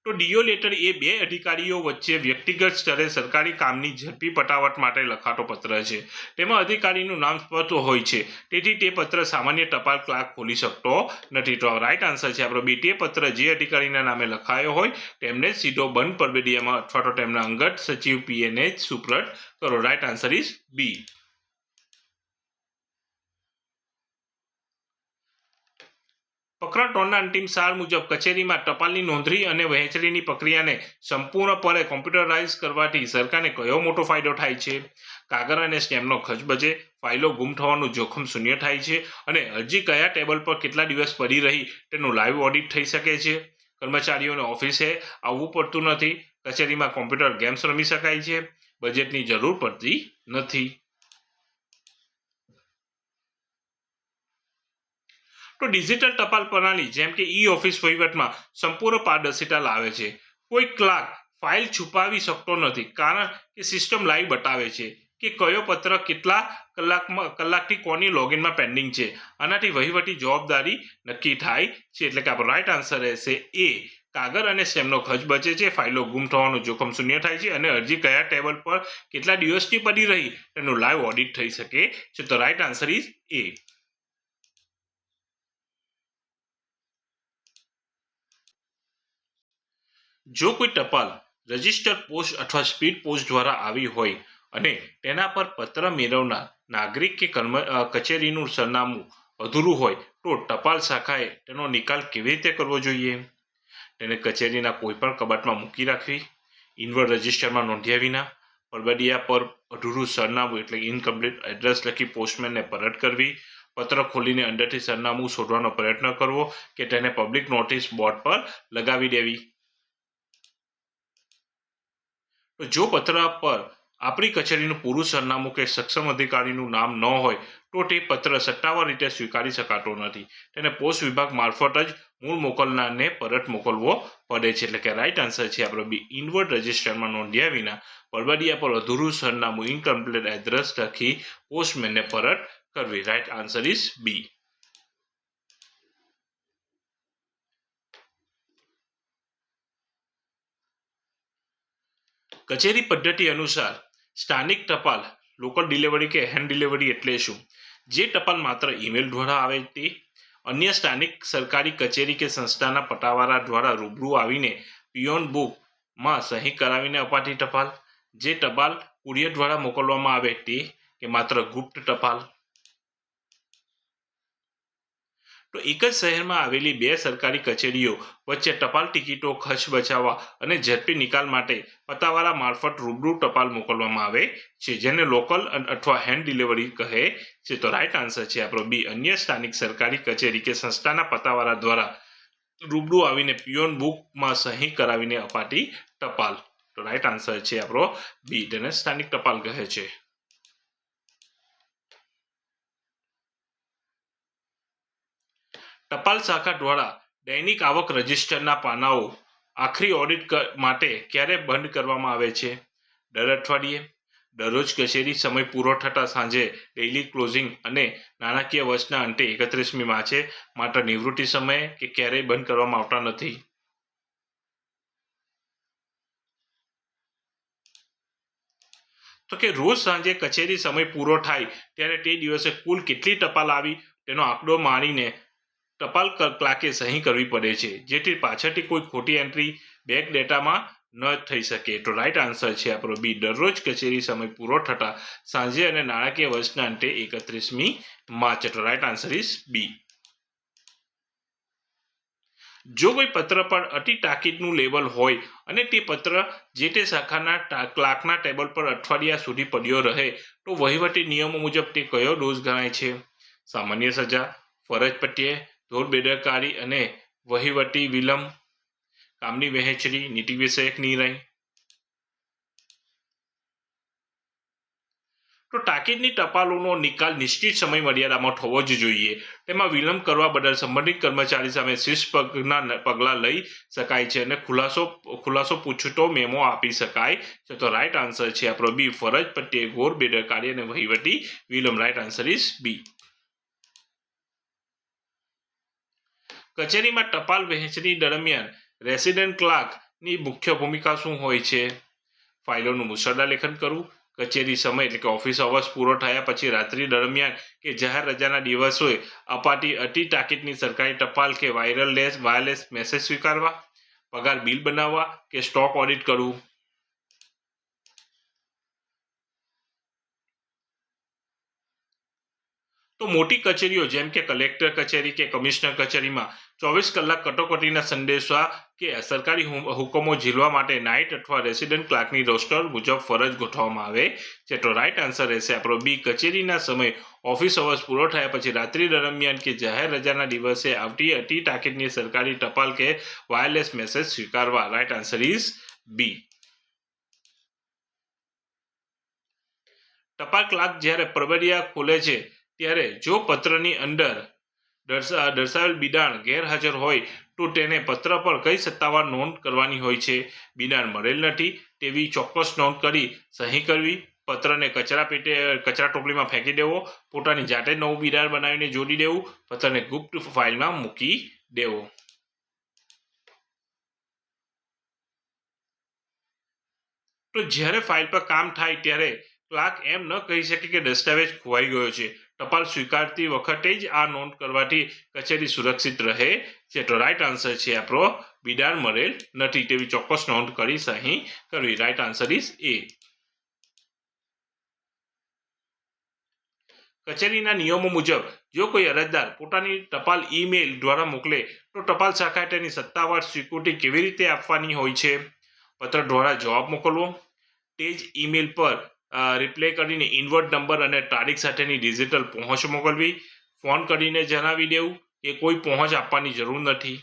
તો ડીઓ લેટર એ બે અધિકારીઓ વચ્ચે વ્યક્તિગત સ્તરે સરકારી કામની ઝડપી પટાવટ માટે લખાતો પત્ર છે. તેમાં અધિકારીનું નામ સ્પષ્ટ હોય છે, તેથી તે પત્ર સામાન્ય ટપાલ ક્લાર્ક ખોલી શકતો નથી. તો રાઈટ આન્સર છે આપણો બી. તે પત્ર જે અધિકારીના નામે લખાયો હોય તેમને સીધો બંધ પરબેડિયામાં અથવા તો તેમના અંગત સચિવ પીએને સુપ્રત કરો. Right answer is B. પ્રકરણ 3 ના અંતિમ સાર મુજબ કચેરીમાં ટપાલની નોંધણી અને વહેંચણીની પ્રક્રિયાને સંપૂર્ણપણે કોમ્પ્યુટરાઇઝ કરવાથી સરકારને કયો મોટો ફાયદો થાય છે? કાગળ અને સ્ટેમ્પનો ખર્ચ બચે, ફાઇલો ગુમ થવાનું જોખમ શૂન્ય થાય છે અને અરજી કયા ટેબલ પર કેટલા દિવસ પડી રહી તેનું લાઈવ ઓડિટ થઈ શકે છે. કર્મચારીઓને ઓફિસે આવવું પડતું નથી, કચેરીમાં કોમ્પ્યુટર ગેમ્સ રમી શકાય છે, બજેટની જરૂર પડતી નથી. તો ડિજિટલ ટપાલ પ્રણાલી જેમ કે ઈ ઓફિસ વહીવટમાં સંપૂર્ણ પારદર્શિતા લાવે છે. કોઈ ક્લાર્ક ફાઇલ છુપાવી શકતો નથી, કારણ કે સિસ્ટમ લાઈવ બતાવે છે કે કયો પત્ર કેટલા કલાકથી કોની લોગિનમાં પેન્ડિંગ છે. આનાથી વહીવટી જવાબદારી નક્કી થાય છે. એટલે કે આપણો રાઈટ આન્સર રહેશે એ. કાગળ અને સ્ટેમ્પનો ખર્ચ બચે છે, ફાઇલો ગુમ થવાનું જોખમ શૂન્ય થાય છે અને અરજી કયા ટેબલ પર કેટલા દિવસથી પડી રહી તેનું લાઈવ ઓડિટ થઈ શકે છે. તો રાઈટ આન્સર ઇઝ એ. જો કોઈ ટપાલ રજિસ્ટર પોસ્ટ અથવા સ્પીડ પોસ્ટ દ્વારા આવી હોય અને તેના પર પત્ર મેળવનાર નાગરિક કે કચેરીનું સરનામું અધૂરું હોય તો ટપાલ શાખાએ તેનો નિકાલ કેવી રીતે કરવો જોઈએ? તેને કચેરીના કોઈપણ કબાટમાં મૂકી રાખવી, ઇનવર્ડ રજિસ્ટરમાં નોંધ્યા વિના, પરબડિયા પર અધૂરું સરનામું એટલે ઇનકમ્પ્લીટ એડ્રેસ લખી પોસ્ટમેનને પરત કરવી, પત્ર ખોલીને અંદરથી સરનામું શોધવાનો પ્રયત્ન કરવો કે તેને પબ્લિક નોટિસ બોર્ડ પર લગાવી દેવી. તો જો પત્ર પર આપણી કચેરીનું પૂરું સરનામું કે સક્ષમ અધિકારીનું નામ ન હોય તો તે પત્ર સત્તાવાર રીતે સ્વીકારી શકાતો નથી. તેને પોસ્ટ વિભાગ મારફત જ મૂળ મોકલનારને પરત મોકલવો પડે છે. એટલે કે રાઈટ આન્સર છે આપણો બી. ઇનવર્ડ રજિસ્ટરમાં નોંધ્યા વિના પરબડિયા પર અધૂરું સરનામું ઇનકમ્પ્લીટ એડ્રેસ લખી પોસ્ટમેનને પરત કરવી. Right answer is B. કચેરી પદ્ધતિ અનુસાર સ્થાનિક ટપાલ, લોકલ ડિલિવરી કે હેન્ડ ડિલિવરી એટલે શું? જે ટપાલ માત્ર ઈમેલ દ્વારા આવે તે, અન્ય સ્થાનિક સરકારી કચેરી કે સંસ્થાના પટાવાળા દ્વારા રૂબરૂ આવીને પિયોન બુકમાં સહી કરાવીને અપાતી ટપાલ, જે ટપાલ કુરિયર દ્વારા મોકલવામાં આવે તે, કે માત્ર ગુપ્ત ટપાલ. તો એક જ શહેરમાં આવેલી બે સરકારી કચેરીઓ વચ્ચે ટપાલ ટિકિટો ખર્ચ બચાવવા અને ઝડપી નિકાલ માટે પતાવાળા મારફત રૂબરૂ ટપાલ મોકલવામાં આવે છે, જેને લોકલ અથવા હેન્ડ ડિલિવરી કહે છે. તો રાઈટ આન્સર છે આપણો બી, અન્ય સ્થાનિક સરકારી કચેરી કે સંસ્થાના પતાવાળા દ્વારા રૂબરૂ આવીને પિયોન બુકમાં સહી કરાવીને અપાતી ટપાલ. તો રાઈટ આન્સર છે આપણો બી, તેને સ્થાનિક ટપાલ કહે છે. ટપાલ શાખા દ્વારા દૈનિક આવક રજિસ્ટરના પાનાઓ આખરી ઓડિટ માટે ક્યારે બંધ કરવામાં આવે છે? દર અઠવાડિયે, દરરોજ કચેરી સમય પૂરો થતાં સાંજે ડેઇલી ક્લોઝિંગ અને નાણાકીય વર્ષના અંતે 31મી માર્ચે, માત્ર નિવૃત્તિ સમયે, કે ક્યારેય બંધ કરવામાં આવતા નથી? તો કે રોજ સાંજે કચેરી સમય પૂરો થાય ત્યારે તે દિવસે કુલ કેટલી ટપાલ આવી તેનો આંકડો માણીને ટપાલ ક્લાર્કે સહી કરવી પડે છે, જેથી પાછળથી કોઈ ખોટી એન્ટ્રી બેંક ડેટામાં ન થઈ શકે. તો રાઈટ આન્સર છે આપણો બી, દરરોજ કચેરી સમય પૂરો થતાં સાંજે અને નાણાકીય વર્ષના અંતે 31મી માર્ચ. તો રાઈટ આન્સર ઇઝ બી. જો કોઈ પત્ર પર અતિ તાકીદનું લેબલ હોય અને તે પત્ર જે તે શાખાના ક્લાર્કના ટેબલ પર અઠવાડિયા સુધી પડ્યો રહે તો વહીવટી નિયમો મુજબ તે કયો દોષ ગણાય છે? સામાન્ય સજા, ફરજ પ્રત્યે ઘોર બેદરકારી અને વહીવટી વિલંબ, કામની વહેંચણી, નીતિ વિષયક નિર્ણય. તો તાકીદની ટપાલોનો નિકાલ નિશ્ચિત સમય મર્યાદામાં થવો જ જોઈએ. તેમાં વિલંબ કરવા બદલ સંબંધિત કર્મચારી સામે શિસ્ત પગલાં લઈ શકાય છે અને ખુલાસો પૂછતો મેમો આપી શકાય છે. તો રાઈટ આન્સર છે આપણો બી, ફરજ પ્રત્યે ઘોર બેદરકારી અને વહીવટી વિલંબ. Right answer is B. કચેરીમાં ટપાલ વહેંચણી દરમિયાન રેસિડેન્ટ ક્લાર્કની મુખ્ય ભૂમિકા શું હોય છે? ફાઇલોનું મુસદ્દા લેખન કરવું, કચેરી સમય એટલે કે ઓફિસ અવર્સ પૂરો થયા પછી રાત્રિ દરમિયાન કે જાહેર રજાના દિવસોએ અપાતી અતિ તાકીદની સરકારી ટપાલ કે વાયરલેસ મેસેજ સ્વીકારવા, પગાર બિલ બનાવવા, કે સ્ટોક ઓડિટ કરવું. તો મોટી કચેરીઓ જેમ કે કલેક્ટર કચેરી કે કમિશનર કચેરીમાં 24 કલાક કટોકટીના સંદેશા કે સરકારી હુકમો ઝીલવા માટે નાઇટ અથવા રેસિડેન્ટ ક્લાર્કની રોસ્ટર મુજબ ફરજ ગોઠવવામાં આવે છે. તો રાઈટ આન્સર રહેશે આપણો બી, કચેરીના સમય ઓફિસ અવર્સ પૂરો થયા પછી રાત્રિ દરમિયાન કે જાહેર રજાના દિવસે આવતી અતિ તાકીદની સરકારી ટપાલ કે વાયરલેસ મેસેજ સ્વીકારવા. Right answer is B. ટપાલ ક્લાર્ક જ્યારે પ્રબડિયા ખોલે છે ત્યારે જો પત્રની અંદર દર્શાવેલ બિડાણ ગેરહાજર હોય તો તેને પત્ર પર કઈ સત્તાવાર નોંધ કરવાની હોય છે? બિડાણ મળેલ નથી તેવી ચોક્કસ નોંધ કરી સહી કરવી, પત્રને કચરા ટોપલીમાં ફેંકી દેવો, પોતાની જાતે નવું બિડાણ બનાવીને જોડી દેવું, પત્રને ગુપ્ત ફાઇલમાં મૂકી દેવો. તો જ્યારે ફાઇલ પર કામ થાય ત્યારે ક્લાર્ક એમ ન કહી શકે કે દસ્તાવેજ ખોવાઈ ગયો છે. ટપાલ સ્વીકારતી વખતે જ આ નોંધ કરવાથી કચેરી સુરક્ષિત રહે છે. તો રાઈટ આન્સર છે આપણો બિડાણ મળેલ નથી તેવી ચોક્કસ નોંધ કરી સહી કરવી. રાઈટ આન્સર ઇઝ એ. કચેરીના નિયમો મુજબ જો કોઈ અરજદાર પોતાની ટપાલ ઈમેલ દ્વારા મોકલે તો ટપાલ શાખાએ તેની સત્તાવાર સ્વીકૃતિ કેવી રીતે આપવાની હોય છે? પત્ર દ્વારા જવાબ મોકલવો, તે જ ઈમેલ પર રિપ્લાય કરીને ઇનવર્ડ નંબર અને તારીખ સાથેની ડિજિટલ પહોંચ મોકલવી, ફોન કરીને જણાવી દેવું કે કોઈ પહોંચ આપવાની જરૂર નથી.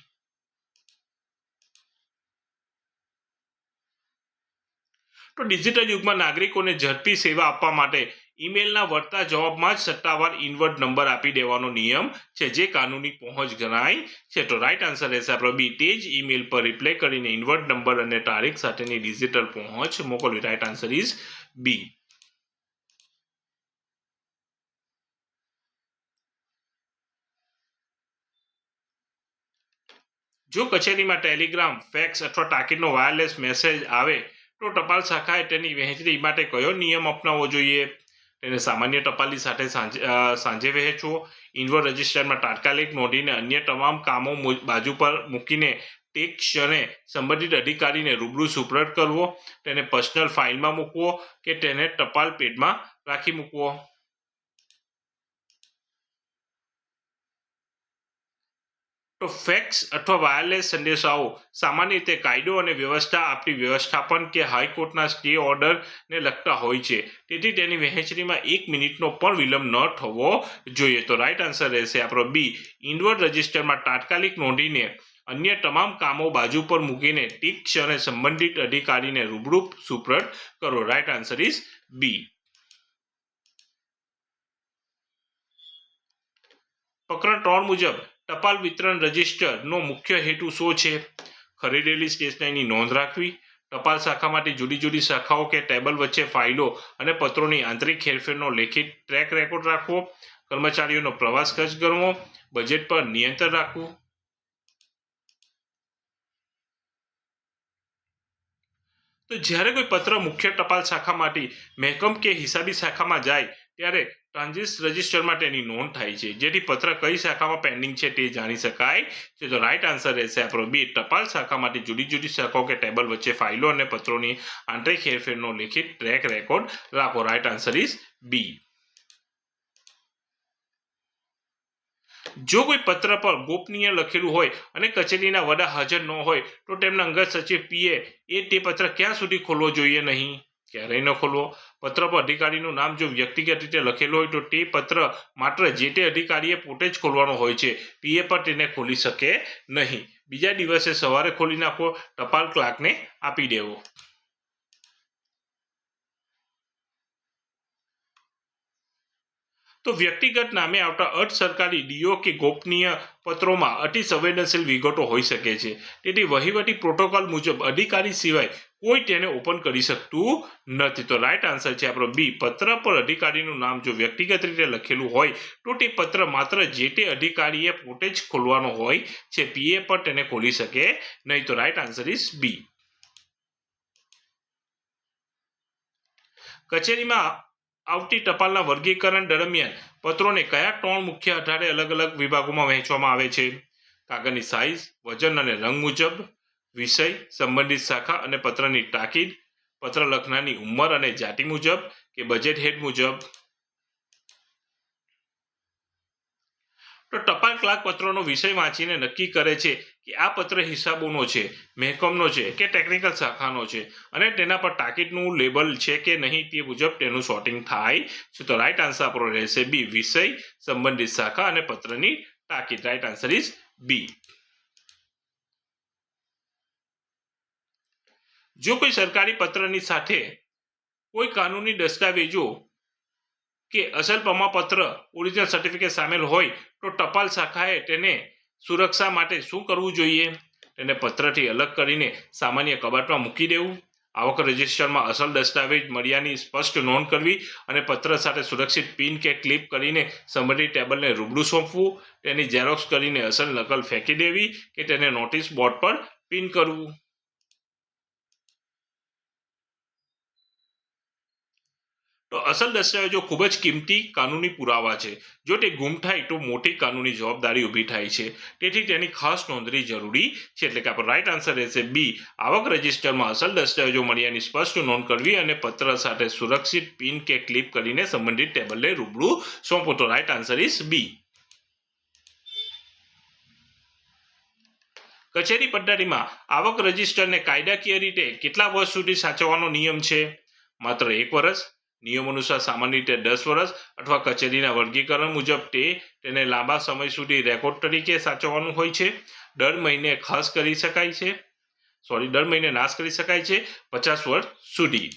તો ડિજિટલ યુગમાં નાગરિકોને ઝડપી સેવા આપવા માટે ઈમેલના વળતા જવાબમાં જ સત્તાવાર ઇનવર્ડ નંબર આપી દેવાનો નિયમ છે, જે કાનૂની પહોંચ ગણાય છે. તો રાઈટ આન્સર રહેશે આપણો બી, તે જ ઈમેલ પર રિપ્લાય કરીને ઇનવર્ડ નંબર અને તારીખ સાથેની ડિજિટલ પહોંચ મોકલવી. Right answer is B. જો કચેરીમાં ટેલિગ્રામ, ફેક્સ અથવા તાકીદનો વાયરલેસ મેસેજ આવે તો ટપાલ શાખાએ તેની વહેંચણી માટે કયો નિયમ અપનાવવો જોઈએ? તેને સામાન્ય ટપાલની સાથે સાંજે વહેંચવો. ઇનવર્ડ રજિસ્ટરમાં તાત્કાલિક નોંધીને અન્ય તમામ કામો બાજુ પર મૂકીને તે ક્ષણે સંબંધિત અધિકારીને રૂબરૂ સુપરત કરવો. તેને પર્સનલ ફાઇલમાં મૂકવો કે તેને ટપાલ પેડમાં રાખી મૂકવો. તો ફેક્સ અથવા વાયરલેસ સંદેશાઓ સામાન્ય રીતે કાયદો અને વ્યવસ્થા આપતી વ્યવસ્થાપન કે હાઈકોર્ટના સ્ટે ઓર્ડરને લગતા હોય છે. તેથી તેની વહેંચણીમાં 1 મિનિટનો પણ વિલંબ ન થવો જોઈએ. તો રાઈટ આન્સર રહેશે આપણો બી. ઇનવર્ડ રજિસ્ટરમાં તાત્કાલિક નોંધીને અન્ય તમામ કામો બાજુ પર મૂકીને ઠીક ક્ષણે સંબંધિત અધિકારીને રૂબરૂ સુપરત કરો. Right answer is B. પ્રકરણ 3 મુજબ ટપાલ વિતરણ રજિસ્ટરનો મુખ્ય હેતુ શું છે? ખરીદેલી સ્ટેશનરીની નોંધ રાખવી, ટપાલ શાખામાંથી જુદી જુદી શાખાઓ કે ટેબલ વચ્ચે ફાઇલો અને પત્રોની આંતરિક હેરફેરનો લેખિત ટ્રેક રેકોર્ડ રાખવો, કર્મચારીઓનો પ્રવાસ ખર્ચ ગણવો, બજેટ પર નિયંત્રણ રાખવું. તો જ્યારે કોઈ પત્ર મુખ્ય ટપાલ શાખામાંથી મહેકમ કે હિસાબી શાખામાં જાય ત્યારે ટ્રાન્ઝિટ રજિસ્ટરમાં તેની નોંધ થાય છે, જેથી પત્ર કઈ શાખામાં પેન્ડિંગ છે તે જાણી શકાય છે. તો રાઈટ આન્સર રહેશે આપણો બી. ટપાલ શાખામાંથી જુદી જુદી શાખાઓ કે ટેબલ વચ્ચે ફાઇલો અને પત્રોની આંતરિક હેરફેરનો લેખિત ટ્રેક રેકોર્ડ રાખો. Right answer is B. જો કોઈ પત્ર પર ગોપનીય લખેલું હોય અને કચેરીના વડા હાજર ન હોય તો તેમના અંગત સચિવ પીએ તે પત્ર ક્યાં સુધી ખોલવો જોઈએ નહીં? ક્યારેય ન ખોલવો. પત્ર પર અધિકારીનું નામ જો વ્યક્તિગત રીતે લખેલું હોય તો તે પત્ર માત્ર જે તે અધિકારીએ પોતે જ ખોલવાનો હોય છે. પીએ પર તેને ખોલી શકે નહીં. બીજા દિવસે સવારે ખોલી નાખવો, ટપાલ ક્લાર્કને આપી દેવો. તો વ્યક્તિગત નામે આવતા અર્ધ સરકારી ડીઓ કે ગોપનીય પત્રોમાં અતિ સંવેદનશીલ વિગતો હોઈ શકે છે. તેથી વહીવટી પ્રોટોકોલ મુજબ અધિકારી સિવાય કોઈ તેને ઓપન કરી શકતું નથી. તો રાઈટ આન્સર છે આપણો બી. પત્ર પર અધિકારીનું નામ જો વ્યક્તિગત રીતે લખેલું હોય તો તે પત્ર માત્ર જે તે અધિકારીએ પોતે જ ખોલવાનો હોય છે. પીએ પર તેને ખોલી શકે નહીં. તો રાઈટ આન્સર ઇઝ બી. કચેરીમાં આવતી ટપાલના વર્ગીકરણ દરમિયાન પત્રોને કયા 3 મુખ્ય આધારે અલગ અલગ વિભાગોમાં વહેંચવામાં આવે છે? કાગળની સાઇઝ, વજન અને રંગ મુજબ, વિષય, સંબંધિત શાખા અને પત્રની તાકીદ, પત્ર લખનારની ઉંમર અને જાતિ મુજબ કે બજેટ હેડ મુજબ. તો ટપાલ ક્લાર્ક પત્રોનો વિષય વાંચીને નક્કી કરે છે કે આ પત્ર હિસાબોનો છે, મહેકમનો છે કે ટેકનિકલ શાખાનો છે અને તેના પર તાકીદનું લેબલ છે કે નહીં તે મુજબ તેનું સોર્ટિંગ થાય છે. તો રાઈટ આન્સર આપણો રહેશે બી. વિષય, સંબંધિત શાખા અને પત્રની તાકીદ. Right answer is B. જો કોઈ સરકારી પત્રની સાથે કોઈ કાનૂની દસ્તાવેજો કે અસલ પ્રમાણપત્ર ઓરિજિનલ સર્ટિફિકેટ સામેલ હોય તો ટપાલ શાખાએ તેને સુરક્ષા માટે શું કરવું જોઈએ? તેને પત્રથી અલગ કરીને સામાન્ય કબાટમાં મૂકી દેવું, આવક રજિસ્ટરમાં અસલ દસ્તાવેજ મળ્યાની સ્પષ્ટ નોંધ કરવી અને પત્ર સાથે સુરક્ષિત પિન કે ક્લિપ કરીને સંબંધિત ટેબલને રૂબરૂ સોંપવું, તેની ઝેરોક્સ કરીને અસલ નકલ ફેંકી દેવી કે તેને નોટિસ બોર્ડ પર પિન કરવું. તો અસલ દસ્તાવેજો ખૂબ જ કિંમતી કાનૂની પુરાવા છે. જો તે ગુમ થાય તો મોટી કાનૂની જવાબદારી ઊભી થાય છે. તેથી તેની ખાસ નોંધણી જરૂરી છે. એટલે કે આપણો રાઈટ આન્સર રહેશે બી. આવક રજિસ્ટરમાં અસલ દસ્તાવેજો મળ્યાની સ્પષ્ટ નોંધ કરવી અને પત્ર સાથે સુરક્ષિત પિન કે ક્લિપ કરીને સંબંધિત ટેબલને રૂબરૂ સોંપો. તો રાઈટ આન્સર ઇઝ બી. કચેરી પદ્ધતિમાં આવક રજિસ્ટરને કાયદાકીય રીતે કેટલા વર્ષ સુધી સાચવવાનો નિયમ છે? માત્ર 1 વર્ષ. નિયમ અનુસાર સામાન્ય રીતે 10 વર્ષ અથવા કચેરીના વર્ગીકરણ મુજબ તેને લાંબા સમય સુધી રેકોર્ડ તરીકે સાચવવાનું હોય છે. દર મહિને નાશ કરી શકાય છે 50 વર્ષ સુધી.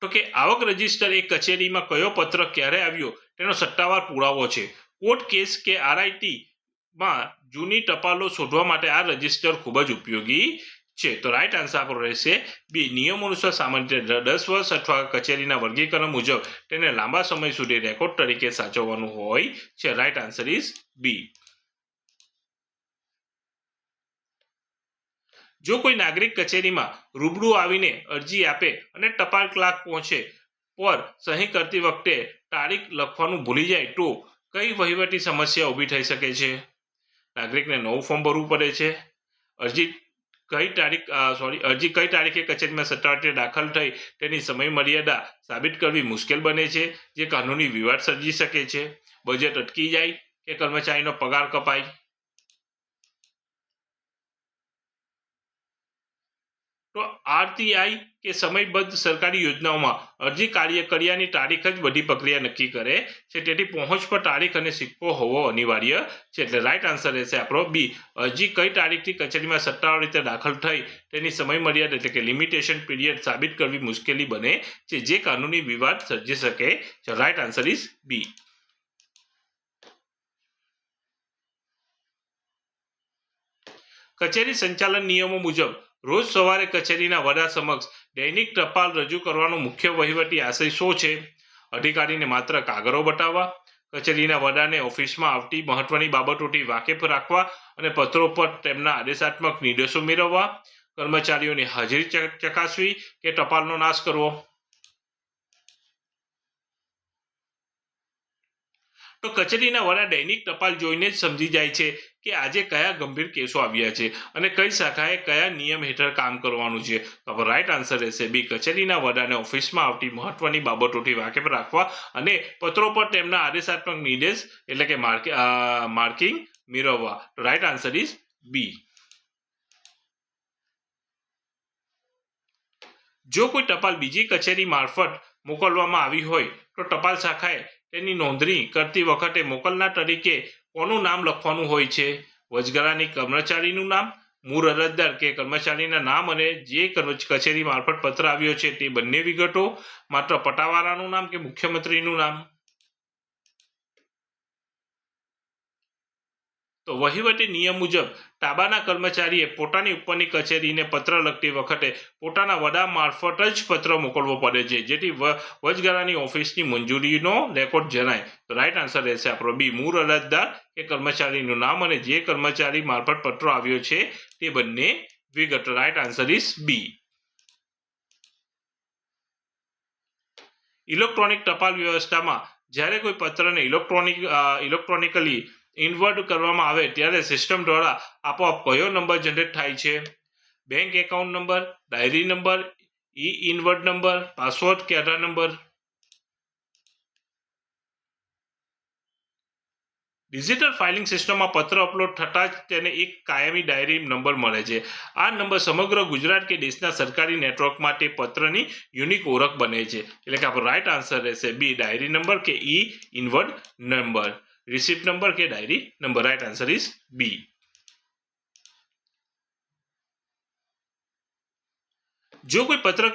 તો કે આવક રજિસ્ટર એ કચેરીમાં કયો પત્ર ક્યારે આવ્યો તેનો સત્તાવાર પુરાવો છે. કોર્ટ કેસ કે આરઆઈટી માં જૂની ટપાલો શોધવા માટે આ રજિસ્ટર ખૂબ જ ઉપયોગી છે. તો રાઈટ આન્સર આપણો રહેશે બી. નિયમો અનુસાર સામાન્ય રીતે 10 વર્ષ અથવા કચેરીના વર્ગીકરણ મુજબ તેને લાંબા સમય સુધી રેકોર્ડ તરીકે સાચવવાનું હોય છે. Right answer is B. જો કોઈ નાગરિક કચેરીમાં રૂબરૂ આવીને અરજી આપે અને ટપાલ ક્લાર્ક પહોંચે પર સહી કરતી વખતે તારીખ લખવાનું ભૂલી જાય તો કઈ વહીવટી સમસ્યા ઊભી થઈ શકે છે? નાગરિકને નવું ફોર્મ ભરવું પડે છે. અરજી કઈ તારીખે કચેરીમાં સત્તાવાર દાખલ થઈ તેની સમય મર્યાદા સાબિત કરવી મુશ્કેલ બને છે, જે કાનૂની વિવાદ સર્જી શકે છે. બજેટ અટકી જાય કે કર્મચારીનો પગાર કપાય. તો આરટીઆઈ કે સમયબદ્ધ સરકારી યોજનાઓમાં અરજી કાર્ય કર્યાની તારીખ જ બધી પ્રક્રિયા નક્કી કરે છે. તેથી પહોંચ પર તારીખ અને સિક્કો હોવો અનિવાર્ય છે. એટલે રાઈટ આન્સર રહેશે આપણો બી. અરજી કઈ તારીખથી કચેરીમાં સત્તાવાર રીતે દાખલ થઈ તેની સમય મર્યાદા એટલે કે લિમિટેશન પીરિયડ સાબિત કરવી મુશ્કેલી બને છે, જે કાનૂની વિવાદ સર્જી શકે છે. Right answer is B. કચેરી સંચાલન નિયમો મુજબ રોજ સવારે કચેરીના વડા સમક્ષ દૈનિક ટપાલ રજૂ કરવાનો મુખ્ય વહીવટી આશય શું છે? અધિકારીને માત્ર કાગળો બતાવવા, કચેરીના વડાને ઓફિસમાં આવતી મહત્વની બાબતોથી વાકેફ રાખવા અને પત્રો પર તેમના આદેશાત્મક નિર્દેશો મેળવવા, કર્મચારીઓની હાજરી ચકાસવી કે ટપાલનો નાશ કરવો. તો કચેરીના વડા દૈનિક ટપાલ જોઈને જ સમજી જાય છે કે આજે કયા ગંભીર કેસો આવ્યા છે અને કઈ શાખાએ કયા નિયમ હેઠળ કામ કરવાનું છે. તો રાઈટ આન્સર રહેશે બી. કચેરીના વડાને ઓફિસમાં આવતી મહત્વની બાબતોથી વાકેફ રાખવા અને પત્રો પર તેમના આદેશાત્મક નિર્દેશ એટલે કે માર્કિંગ મેળવવા. Right answer is B. જો કોઈ ટપાલ બીજી કચેરી મારફત મોકલવામાં આવી હોય તો ટપાલ શાખાએ તેની નોંધણી કરતી વખતે મોકલનાર તરીકે કોનું નામ લખવાનું હોય છે? વચગાળાની કર્મચારીનું નામ, મૂળ અરજદાર કે કર્મચારીના નામ અને જે કચેરી મારફત પત્ર આવ્યો છે તે બંને વિગતો, માત્ર પટાવાળાનું નામ કે મુખ્યમંત્રીનું નામ. તો વહીવટી નિયમ મુજબ તાબાના કર્મચારીએ પોતાની ઉપરની કચેરીને પત્ર લખતી વખતે પોતાના વડા મારફત જ પત્ર મોકલવો પડે છે, જેથી વચગાળાની ઓફિસની મંજૂરીનો રેકોર્ડ જણાય. તો રાઈટ આન્સર રહેશે આપણો બી. મૂળ અરજદાર કે કર્મચારીનું નામ અને જે કર્મચારી મારફત પત્ર આવ્યો છે તે બંને વિગતો. Right answer is B. Electronic ટપાલ વ્યવસ્થામાં જ્યારે કોઈ પત્રને ઇલેક્ટ્રોનિકલી ઇન્વર્ટ કરવામાં આવે ત્યારે સિસ્ટમ દ્વારા આપોઆપ કયો નંબર જનરેટ થાય છે? Bank account number, diary number, E inward number, password કે આધાર નંબર. ડિજિટલ ફાઇલિંગ સિસ્ટમમાં પત્ર અપલોડ થતાં જ તેને એક કાયમી ડાયરી નંબર મળે છે. આ નંબર સમગ્ર ગુજરાત કે દેશના સરકારી નેટવર્કમાં તે પત્રની યુનિક ઓળખ બને છે. એટલે કે આપણો રાઈટ આન્સર રહેશે બી. ડાયરી નંબર કે E inward number, receipt number કે diary number. Right answer is B. જો કોઈ પત્ર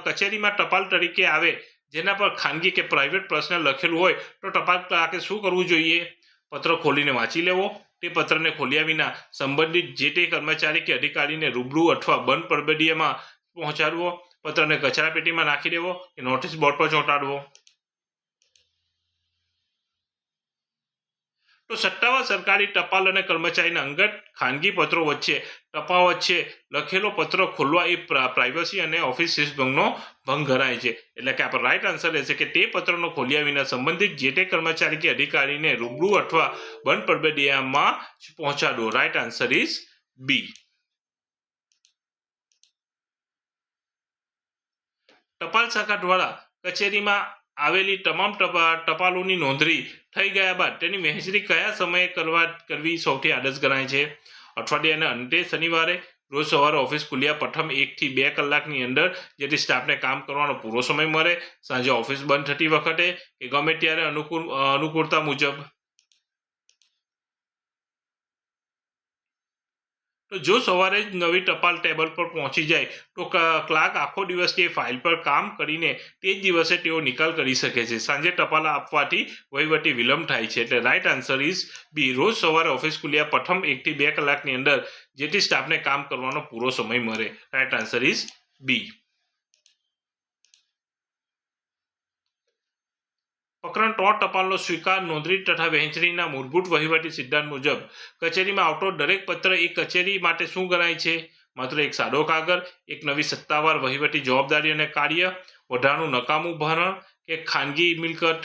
કચેરીમાં ટપાલ તરીકે આવે જેના પર ખાનગી કે પ્રાઇવેટ પર્સનલ લખેલું હોય તો ટપાલ ક્લાર્કે શું કરવું જોઈએ? પત્ર ખોલીને વાંચી લેવો, તે પત્રને ખોલ્યા વિના સંબંધિત જે તે કર્મચારી કે અધિકારીને રૂબરૂ અથવા બંધ પરબિડિયામાં પહોંચાડવો, પત્રને કચરા પેટીમાં નાખી દેવો કે નોટિસ બોર્ડ પર ચોંટાડવો. તો સત્તાવાર સરકારી ટપાલ અને કર્મચારીના અંગત ખાનગી પત્રો વચ્ચે તફાવત છે. લખેલો પત્ર ખોલવા એ પ્રાઇવસી અને ઓફિસ સિસ્ટમનો ભંગ ગણાય છે. એટલે કે આપણો રાઈટ આન્સર રહેશે કે તે પત્રનો ખોલ્યા વિના સંબંધિત જે તે કર્મચારી કે અધિકારીને રૂબરૂ અથવા બંધ પરબિડિયામાં પહોંચાડવો. Right answer is B. ટપાલ શાખા દ્વારા કચેરીમાં આવેલી તમામ ટપાલોની નોંધણી થઈ ગયા બાદ તેની વહેંચણી કયા સમયે કરવી સૌથી આદર્શ ગણાય છે? અઠવાડિયાના અંતે શનિવારે, રોજ સવારે ઓફિસ ખુલ્યા પ્રથમ 1 થી 2 કલાકની અંદર, જેથી સ્ટાફને કામ કરવાનો પૂરો સમય મળે, સાંજે ઓફિસ બંધ થતી વખતે કે ગમે ત્યારે અનુકૂળતા મુજબ. તો જો સવારે જ નવી ટપાલ ટેબલ પર પહોંચી જાય તો ક્લાર્ક આખો દિવસ તે ફાઇલ પર કામ કરીને તે જ દિવસે તેઓ નિકાલ કરી શકે છે. સાંજે ટપાલ આપવાથી વહીવટી વિલંબ થાય છે. એટલે રાઈટ આન્સર ઇઝ બી. રોજ સવારે ઓફિસ ખુલ્યા પ્રથમ 1 થી 2 કલાકની અંદર, જેથી સ્ટાફને કામ કરવાનો પૂરો સમય મળે. Right answer is B. પ્રકરણ 3 ટપાલનો સ્વીકાર, નોંધણી તથા વહેંચણીના મૂળભૂત વહીવટી સિદ્ધાંત મુજબ કચેરીમાં આવતો દરેક પત્ર એ કચેરી માટે શું ગણાય છે? માત્ર એક સાદો કાગળ, એક નવી સત્તાવાર વહીવટી જવાબદારી અને કાર્ય, વધારાનું નકામું ભરણ કે ખાનગી મિલકત?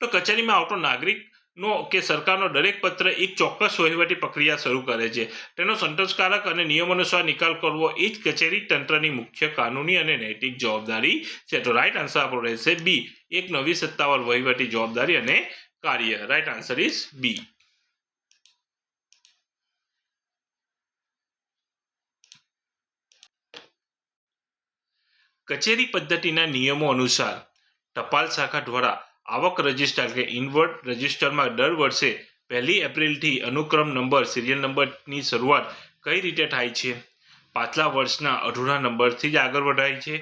તો કચેરીમાં આવતો નાગરિકનો કે સરકારનો દરેક પત્ર એક ચોક્કસ વહીવટી પ્રક્રિયા શરૂ કરે છે. તેનો સંતોષકારક અને નિયમાનુસાર નિકાલ કરવો એ જ કચેરી તંત્રની મુખ્ય કાનૂની અને નૈતિક જવાબદારી છે. તો રાઈટ આન્સર આપણો રહેશે બી, એક નવી સત્તાવાર વહીવટી જવાબદારી અને કાર્ય. Right answer is B. કચેરી પદ્ધતિના નિયમો અનુસાર ટપાલ શાખા દ્વારા આવક રજિસ્ટર કે ઇનવર્ડ રજિસ્ટરમાં દર વર્ષે 1 એપ્રિલથી અનુક્રમ નંબર સિરિયલ નંબરની શરૂઆત કઈ રીતે થાય છે? પાછલા વર્ષના અધૂરા નંબરથી જ આગળ વધાય છે.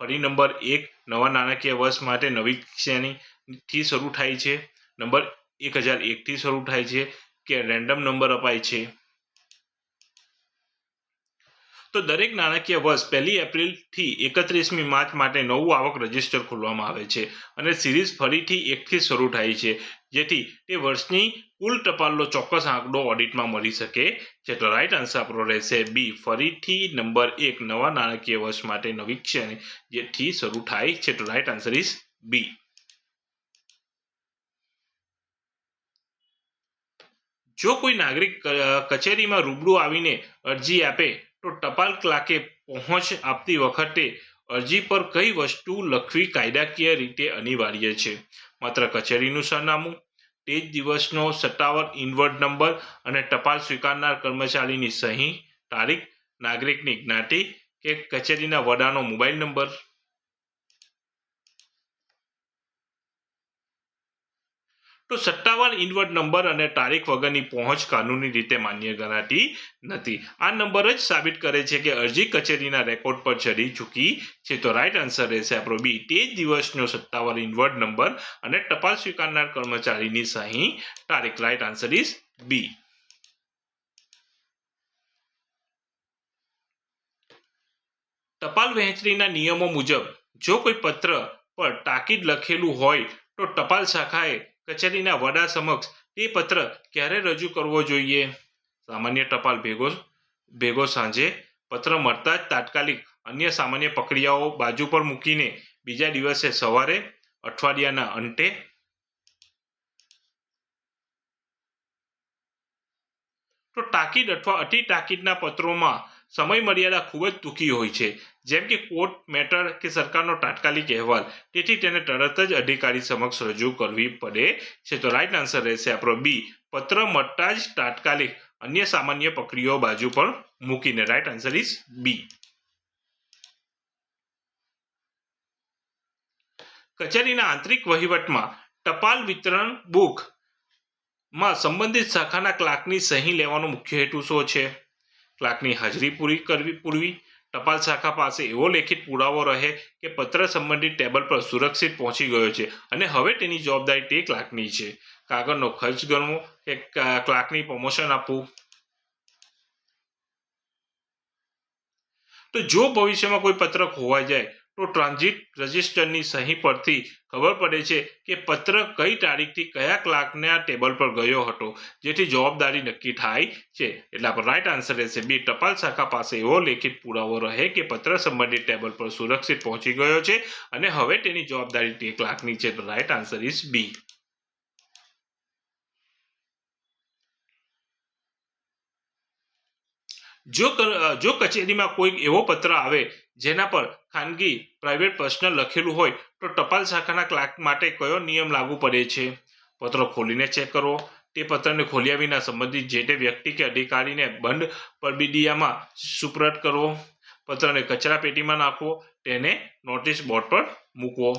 ફરી નંબર 1 નવા નાણાકીય વર્ષ માટે નવી શ્રેણીથી શરૂ થાય છે. નંબર 1001થી શરૂ થાય છે કે રેન્ડમ નંબર અપાય છે? તો દરેક નાણાકીય વર્ષ 1 એપ્રિલથી 31મી માર્ચ માટે નવું આવક રજિસ્ટર ખોલવામાં આવે છે અને સિરીઝ ફરીથી 1થી શરૂ થાય છે, જેથી તે વર્ષની કુલ ટપાલનો ચોક્કસ આંકડો ઓડિટમાં મળી શકે છે. તો રાઈટ આન્સર આપણો રહેશે બી, ફરીથી નંબર 1 નવા નાણાકીય વર્ષ માટે નવી શ્રેણી જેથી શરૂ થાય છે. તો રાઈટ આન્સર ઇઝ બી. જો કોઈ નાગરિક કચેરીમાં રૂબરૂ આવીને અરજી આપે તો ટપાલ ક્લાર્કે પહોંચ આપતી વખતે અરજી પર કઈ વસ્તુ લખવી કાયદાકીય રીતે અનિવાર્ય છે? માત્ર કચેરીનું સરનામું, તે જ દિવસનો સત્તાવાર ઇનવર્ડ નંબર અને ટપાલ સ્વીકારનાર કર્મચારીની સહી, તારીખ, નાગરિકની જ્ઞાતિ કે કચેરીના વડાનો મોબાઈલ નંબર? તો સત્તાવાર ઇનવર્ડ નંબર અને તારીખ વગરની પહોંચ કાનૂની રીતે માન્ય ગણાતી નથી. આ નંબર જ સાબિત કરે છે કે અરજી કચેરીના રેકોર્ડ પર ચડી ચૂકી છે. તો રાઈટ આન્સર રહેશે આપણો બી, તે જ દિવસનો સત્તાવાર ઇનવર્ડ નંબર અને ટપાલ સ્વીકારનાર કર્મચારીની સહી, તારીખ. Right answer is B. ટપાલ વહેંચણીના નિયમો મુજબ જો કોઈ પત્ર પર તાકીદ લખેલું હોય તો ટપાલ શાખાએ કચેરીના વડા સમક્ષ તે પત્ર ક્યારે રજૂ કરવો જોઈએ? સામાન્ય ટપાલ ભેગો સાંજે, પત્ર મળતા જ તાત્કાલિક, અન્ય સામાન્ય પ્રક્રિયાઓ બાજુ પર મૂકીને બીજા દિવસે સવારે, અઠવાડિયાના અંતે? તો તાકીદ અથવા અતિ તાકીદના પત્રોમાં સમય મર્યાદા ખૂબ જ ટૂંકી હોય છે, જેમ કે કોર્ટ મેટર કે સરકારનો તાત્કાલિક અહેવાલ, તેથી તેને તરત જ અધિકારી સમક્ષ રજૂ કરવી પડે છે. તો રાઈટ આન્સર રહેશે આપણો બી, પત્ર મળતા જ તાત્કાલિક, અન્ય સામાન્ય પ્રક્રિયાઓ બાજુ પર મૂકીને. Right answer is B. કચેરીના આંતરિક વહીવટમાં ટપાલ વિતરણ બુક માં સંબંધિત શાખાના ક્લાર્કની સહી લેવાનો મુખ્ય હેતુ શું છે? ક્લાર્કની હાજરી પૂરવી, ટપાલ શાખા પાસે એવો લેખિત પુરાવો રહે કે પત્ર સંબંધિત ટેબલ પર સુરક્ષિત પહોંચી ગયો છે અને હવે તેની જવાબદારી તે ક્લાર્કની છે. કાગળનો ખર્ચ ગણવો કે ક્લાર્કની પ્રમોશન આપવું? તો જો ભવિષ્યમાં કોઈ પત્ર ખોવાઈ જાય તો ટ્રાન્ઝિટ રજિસ્ટરની સહી પરથી ખબર પડે છે કે પત્ર કઈ તારીખથી કયા ક્લાર્કના ટેબલ પર ગયો હતો, જેથી જવાબદારી નક્કી થાય છે. એટલે આપણો રાઈટ આન્સર રહેશે બી, ટપાલ શાખા પાસે એવો લેખિત પુરાવો રહે કે પત્ર સંબંધિત ટેબલ પર સુરક્ષિત પહોંચી ગયો છે અને હવે તેની જવાબદારી તે ક્લાર્કની છે. તો રાઈટ આન્સર ઇઝ બી. જો કચેરીમાં કોઈ એવો પત્ર આવે જેના પર ખાનગી પ્રાઇવેટ પર્સનલ લખેલું હોય તો ટપાલ શાખાના ક્લાર્ક માટે કયો નિયમ લાગુ પડે છે? પત્ર ખોલીને ચેક કરવો, તે પત્રને ખોલ્યા વિના સંબંધિત જે તે વ્યક્તિ કે અધિકારીને બંધ પરબિડિયામાં સુપરત કરવો, પત્રને કચરા પેટીમાં નાખવો, તેને નોટિસ બોર્ડ પર મૂકવો?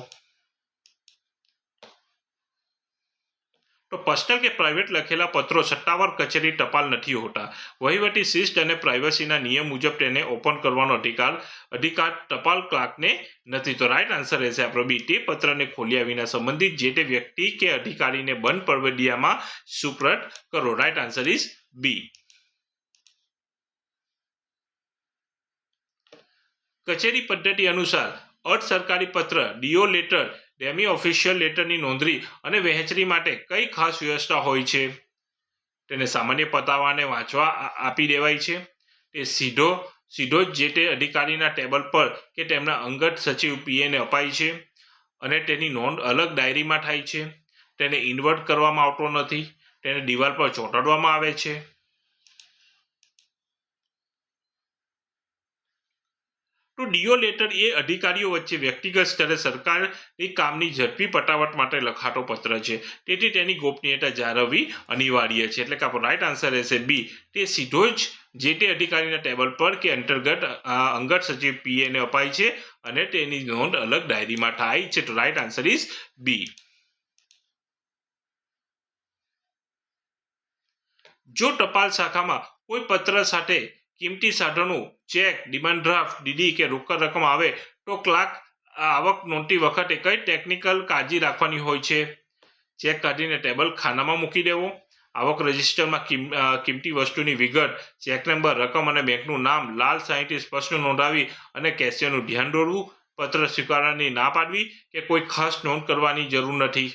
તો પર્સનલ કે પ્રાઇવેટ લખેલા પત્રો સત્તાવાર કચેરી ટપાલ નથી હોતા. વહીવટી શિસ્ત અને પ્રાઇવસીના નિયમ મુજબ તેને ઓપન કરવાનો અધિકાર ટપાલ ક્લાર્કને નથી. તો રાઈટ આન્સર રહેશે આપણો બી, તે પત્રને ખોલ્યા વિના સંબંધિત જે તે વ્યક્તિ કે અધિકારીને બંધ પરબિડિયામાં સુપરત કરો. Right answer is B. કચેરી પદ્ધતિ અનુસાર અર્ધ સરકારી પત્ર, ડીઓ લેટર, ડેમી ઓફિશિયલ લેટરની નોંધણી અને વહેંચણી માટે કઈ ખાસ વ્યવસ્થા હોય છે? તેને સામાન્ય પતાવાને વાંચવા આપી દેવાય છે. તે સીધો જ જે તે અધિકારીના ટેબલ પર કે તેમના અંગત સચિવ પીએને અપાય છે અને તેની નોંધ અલગ ડાયરીમાં થાય છે. તેને ઇન્વર્ટ કરવામાં આવતો નથી. તેને દિવાલ પર ચોંટાડવામાં આવે છે. તો ડીઓ લેટર એ અધિકારીઓ વચ્ચે વ્યક્તિગત સ્તરે સરકારી કામની ઝડપી પટાવટ માટે લખાતો પત્ર છે. તેથી તેની ગોપનીયતા જાળવવી અનિવાર્ય છે. એટલે કે આપણો રાઈટ આન્સર રહેશે બી. તે સીધો જ જે તે અધિકારીના ટેબલ પર કે અંગત સચિવ પીએને અપાય છે અને તેની નોંધ અલગ ડાયરીમાં થાય છે. તો રાઈટ આન્સર ઇઝ બી. જો ટપાલ શાખામાં કોઈ પત્ર સાથે કિંમતી સાધનો, ચેક, ડિમાન્ડ ડ્રાફ્ટ, ડીડી કે રોકડ રકમ આવે તો ક્લાર્ક આવક નોંધતી વખતે કઈ ટેકનિકલ કાળજી રાખવાની હોય છે? ચેક કાઢીને ટેબલ ખાનામાં મૂકી દેવો, આવક રજિસ્ટરમાં કિંમતી વસ્તુની વિગત, ચેક નંબર, રકમ અને બેંકનું નામ લાલ શાહીથી સ્પષ્ટ નોંધાવી અને કેશિયરનું ધ્યાન દોરવું, પત્ર સ્વીકારવાની ના પાડવી કે કોઈ ખાસ નોંધ કરવાની જરૂર નથી.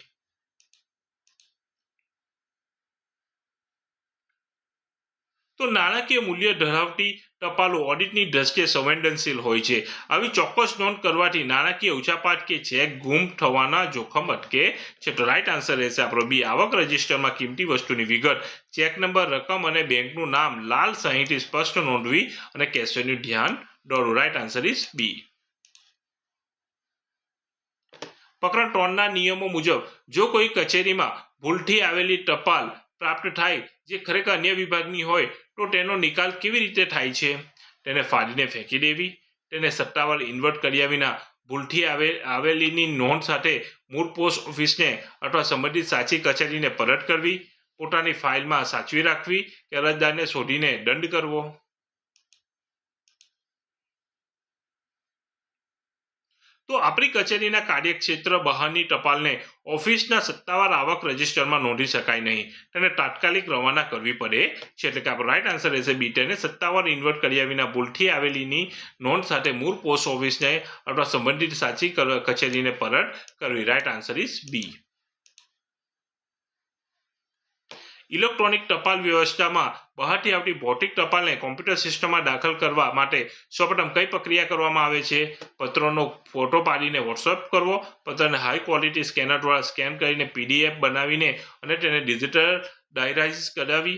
તો નાણાકીય મૂલ્ય ધરાવતી ટપાલો ઓડિટની દ્રષ્ટિએ સંવેદનશીલ હોય છે. આવી ચોક્કસ નોંધ કરવાથી નાણાકીય ઉચાપાત કે ચેક ગુમ થવાના જોખમ અટકે છે. તો રાઈટ આન્સર રહેશે આપણો બી. આવક રજિસ્ટરમાં કિંમતી વસ્તુની વિગત, ચેક નંબર, રકમ અને બેંકનું નામ લાલ શાહીથી સ્પષ્ટ નોંધવી અને કેશિયરનું ધ્યાન દોરવું. Right answer is B. પ્રકરણ 3 ના નિયમો મુજબ જો કોઈ કચેરીમાં ભૂલથી આવેલી ટપાલ પ્રાપ્ત થાય જે ખરેખર અન્ય વિભાગની હોય તો તેનો નિકાલ કેવી રીતે થાય છે? તેને ફાડીને ફેંકી દેવી, તેને સત્તાવાર ઇન્વર્ટ કર્યા વિના ભૂલથી આવેલીની નોંધ સાથે મૂળ પોસ્ટ ઓફિસને અથવા સંબંધિત સાચી કચેરીને પરત કરવી, પોતાની ફાઇલમાં સાચવી રાખવી કે અરજદારને શોધીને દંડ કરવો. તો આપણી કચેરીના કાર્યક્ષેત્ર બહારની ટપાલને ઓફિસના સત્તાવાર આવક રજિસ્ટરમાં નોંધી શકાય નહીં. તેને તાત્કાલિક રવાના કરવી પડે છે. એટલે કે આપણો રાઈટ આન્સર રહેશે બી. તેને સત્તાવાર ઇન્વર્ટ કર્યા વિના ભૂલથી આવેલીની નોંધ સાથે મૂળ પોસ્ટ ઓફિસને અથવા સંબંધિત સાચી કચેરીને પરત કરવી. Right answer is B. Electronic ટપાલ વ્યવસ્થામાં બહારથી આવતી ભૌતિક ટપાલને કોમ્પ્યુટર સિસ્ટમમાં દાખલ કરવા માટે સૌપ્રથમ કઈ પ્રક્રિયા કરવામાં આવે છે? પત્રનો ફોટો પાડીને વોટ્સએપ કરવો, પત્રને હાઈ ક્વોલિટી સ્કેનર દ્વારા સ્કેન કરીને પીડીએફ બનાવીને અને તેને ડિજિટલ ડાયરાઇઝ કરાવી,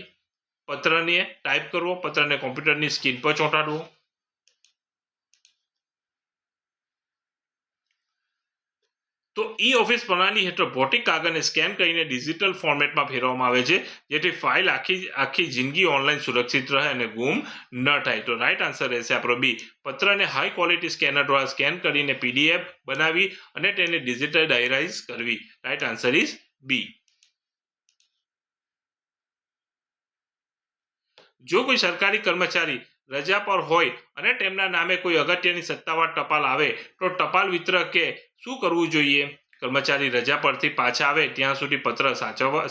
પત્રને ટાઈપ કરવો, પત્રને કોમ્પ્યુટરની સ્ક્રીન પર ચોંટાડવો. તો ઈ ઓફિસ પ્રણાલી હેઠળ ભૌતિક કાગળને સ્કેન કરીને ડિજિટલ ફોર્મેટમાં ફેરવવામાં આવે છે જેથી ફાઇલ આખી જિંદગી ઓનલાઈન સુરક્ષિત રહે અને ગુમ ન થાય. તો રાઈટ આન્સર રહેશે આપણો બી. પત્રને હાઈ ક્વોલિટી સ્કેનર દ્વારા સ્કેન કરીને પીડીએફ બનાવી અને તેને ડિજિટલ ડાયરાઇઝ કરવી. Right answer is B. જો કોઈ સરકારી કર્મચારી રજા પર હોય અને તેમના નામે કોઈ અગત્યની સત્તાવાર ટપાલ આવે તો ટપાલ વિતરકે શું કરવું જોઈએ? કર્મચારી રજા પરથી પાછા આવે ત્યાં સુધી પત્ર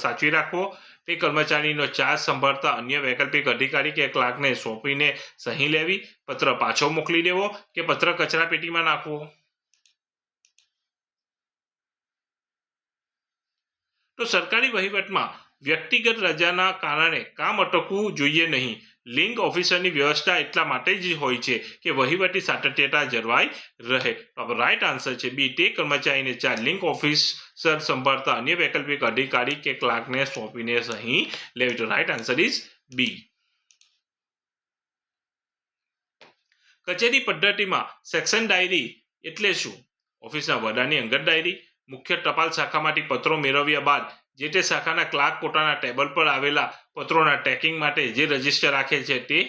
સાચવી રાખવો, તે કર્મચારીનો ચાર્જ સંભાળતા અન્ય વૈકલ્પિક અધિકારી કે ક્લાર્કને સોંપીને સહી લેવી, પત્ર પાછો મોકલી દેવો કે પત્ર કચરા પેટીમાં નાખવો. તો સરકારી વહીવટમાં વ્યક્તિગત રજાના કારણે કામ અટકવું જોઈએ નહીં. લિંક ઓફિસરની વ્યવસ્થા એટલા માટે જ હોય છે કે વહીવટી સાતત્યતા જળવાઈ રહે. તો રાઈટ આન્સર છે બી. તે કર્મચારીને ચાર્જ લિંક ઓફિસર સંભાળતા અન્ય વૈકલ્પિક અધિકારી કે ક્લાર્કને સોંપીને સહી લેવી. તો રાઈટ આન્સર ઇઝ બી. કચેરી પદ્ધતિમાં સેક્શન ડાયરી એટલે શું? ઓફિસના વડાની અંગત ડાયરી. મુખ્ય ટપાલ શાખામાંથી પત્રો મેળવ્યા બાદ જે તે શાખાના ક્લાર્ક પોતાના ટેબલ પર આવેલા પત્રોના ટ્રેકિંગ માટે જે રજિસ્ટર રાખે છે તે.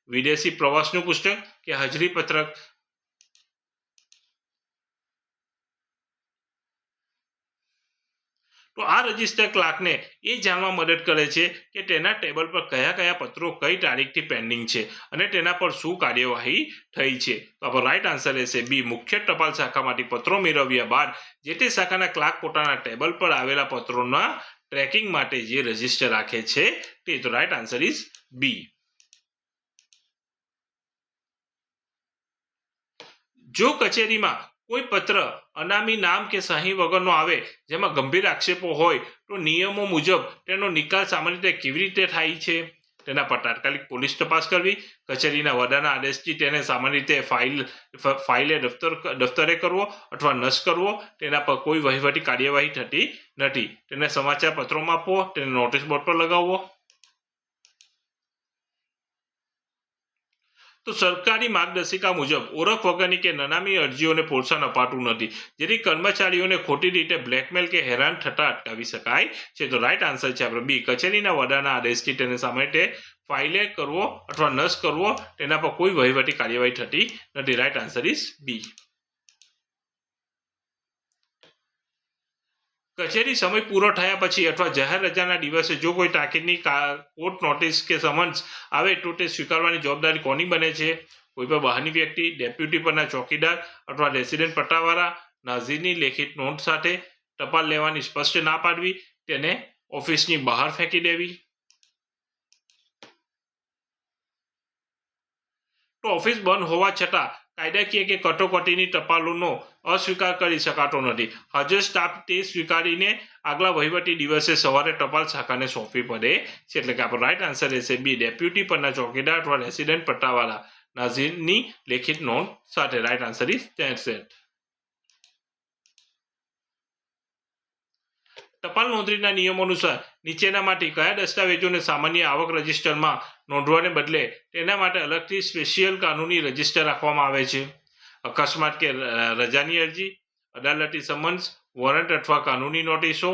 વિદેશી પ્રવાસનું પુસ્તક કે હાજરી પત્રક. તો આ રજિસ્ટર ક્લાર્કને એ જાણવા મદદ કરે છે કે તેના ટેબલ પર કયા કયા પત્રો કઈ તારીખથી પેન્ડિંગ છે અને તેના પર શું કાર્યવાહી થઈ છે. તો આપણો રાઈટ આન્સર રહેશે બી. મુખ્ય ટપાલ શાખામાંથી પત્રો મેળવ્યા બાદ જે તે શાખાના ક્લાર્ક પોતાના ટેબલ પર આવેલા પત્રોના ટ્રેકિંગ માટે જે રજિસ્ટર રાખે છે તે. તો રાઈટ આન્સર ઇઝ બી. જો કચેરીમાં કોઈ પત્ર અનામી નામ કે સહી વગરનો આવે જેમાં ગંભીર આક્ષેપો હોય તો નિયમો મુજબ તેનો નિકાલ સામાન્ય રીતે કેવી રીતે થાય છે તેના પર તાત્કાલિક પોલીસ તપાસ કરવી, કચેરીના વડાના આદેશથી તેને સામાન્ય રીતે ફાઇલે દફતરે કરવો અથવા નષ્ટ કરવો, તેના પર કોઈ વહીવટી કાર્યવાહી થતી નથી. તેને સમાચાર પત્રોમાં આપવો, તેને નોટિસ બોર્ડ પર લગાવવો. તો સરકારી માર્ગદર્શિકા મુજબ ઓળખ વગરની કે નનામી અરજીઓને પ્રોત્સાહન અપાતું નથી, જેથી કર્મચારીઓને ખોટી રીતે બ્લેકમેલ કે હેરાન થતા અટકાવી શકાય છે. તો રાઈટ આન્સર છે આપણે બી, કચેરીના વડાના આદેશથી તેને સામાન્ય રીતે ફાઇલે કરવો અથવા નષ્ટ કરવો, તેના પર કોઈ વહીવટી કાર્યવાહી થતી નથી. Right answer is B. કચેરી સમય પૂરો થયા પછી અથવા જાહેર રજાના દિવસે જો કોઈ તાકીદની કોર્ટ નોટિસ કે સમન્સ આવે તો તે સ્વીકારવાની જવાબદારી કોની બને છે? કોઈ પણ બહારની વ્યક્તિ, ડેપ્યુટી પરના ચોકીદાર અથવા રેસિડેન્ટ પટ્ટાવાળા. નાઝીરની લેખિત નોંધ સાથે ટપાલ લેવાની સ્પષ્ટ ના પાડવી, તેને ઓફિસની બહાર ફેંકી દેવી. તો ઓફિસ બંધ હોવા છતાં કાયદાકીય કે કટોકટીની ટપાલોનો અસ્વીકાર કરી શકાતો નથી. હાજર સ્ટાફ તે સ્વીકારીને આગલા વહીવટી દિવસે સવારે ટપાલ શાખાને સોંપવી પડે છે. એટલે કે આપણો રાઈટ આન્સર રહેશે બી, ડેપ્યુટી પરના ચોકીદાર અથવા રેસિડેન્ટ પટ્ટાવાળા નાઝીરની લેખિત નોંધ સાથે. Right answer is set. ટપાલ નોંધણીના નિયમો અનુસાર નીચેનામાંથી કયા દસ્તાવેજોને સામાન્ય આવક રજિસ્ટરમાં નોંધવાને બદલે તેના માટે અલગથી સ્પેશિયલ કાનૂની રજિસ્ટર રાખવામાં આવે છે? અકસ્માત કે રજાની અરજી, અદાલતી સમન્સ, વોરંટ અથવા કાનૂની નોટિસો,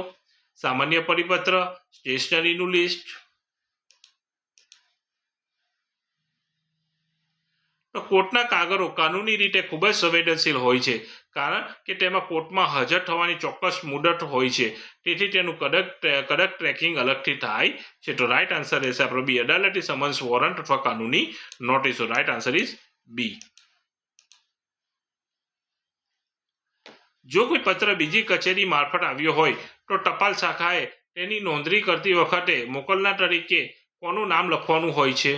સામાન્ય પરિપત્ર, સ્ટેશનરીનું લિસ્ટ. તો કોર્ટના કાગળો કાનૂની રીતે ખૂબ જ સંવેદનશીલ હોય છે, કારણ કે તેમાં કોર્ટમાં હાજર થવાની ચોક્કસ મુદત હોય છે, તેથી તેનું કડક ટ્રેકિંગ અલગથી થાય છે. તો રાઈટ આન્સર રહેશે આપણો બી, અદાલતી સમન્સ, વોરંટ અથવા કાનૂની નોટિસો. Right answer is B. જો કોઈ પત્ર બીજી કચેરી મારફત આવ્યો હોય તો ટપાલ શાખાએ તેની નોંધણી કરતી વખતે મોકલનાર તરીકે કોનું નામ લખવાનું હોય છે?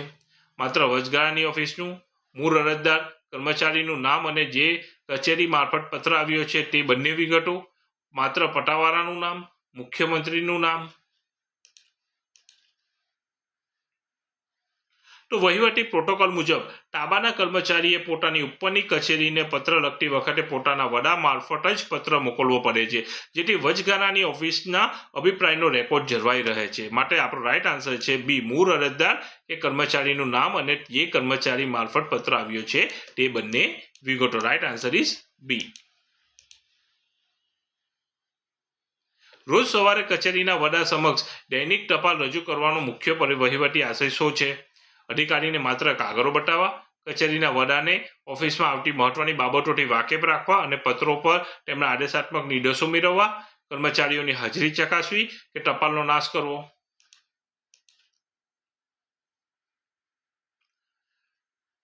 માત્ર વચગાળાની ઓફિસનું, મૂળ અરજદાર, કર્મચારીનું નામ અને જે કચેરી મારફત પત્ર આવ્યો છે તે બંને વિગતો, માત્ર પટ્ટાવાળાનું નામ, મુખ્યમંત્રીનું નામ. તો વહીવટી પ્રોટોકોલ મુજબ તાબાના કર્મચારીએ પોતાની ઉપરની કચેરીને પત્ર લખતી વખતે પોતાના વડા મારફત જ પત્ર મોકલવો પડે છે, જેથી વચગાળાની ઓફિસના અભિપ્રાયનો રેકોર્ડ જળવાઈ રહે છે. માટે આપણો રાઈટ આન્સર છે બી, મૂળ અરજદાર કે કર્મચારીનું નામ અને જે કર્મચારી મારફત પત્ર આવ્યો છે તે બંને વિગતો. Right answer is B. રોજ સવારે કચેરીના વડા સમક્ષ દૈનિક ટપાલ રજૂ કરવાનો મુખ્ય વહીવટી આશય શું છે? અધિકારીને માત્ર કાગળો બતાવવા, કચેરીના વડાને ઓફિસમાં આવતી મહત્વની બાબતોથી વાકેફ રાખવા અને પત્રો પર તેમના આદેશાત્મક નિર્દેશો મેળવવા, કર્મચારીઓની હાજરી ચકાસવી કે ટપાલનો નાશ કરવો.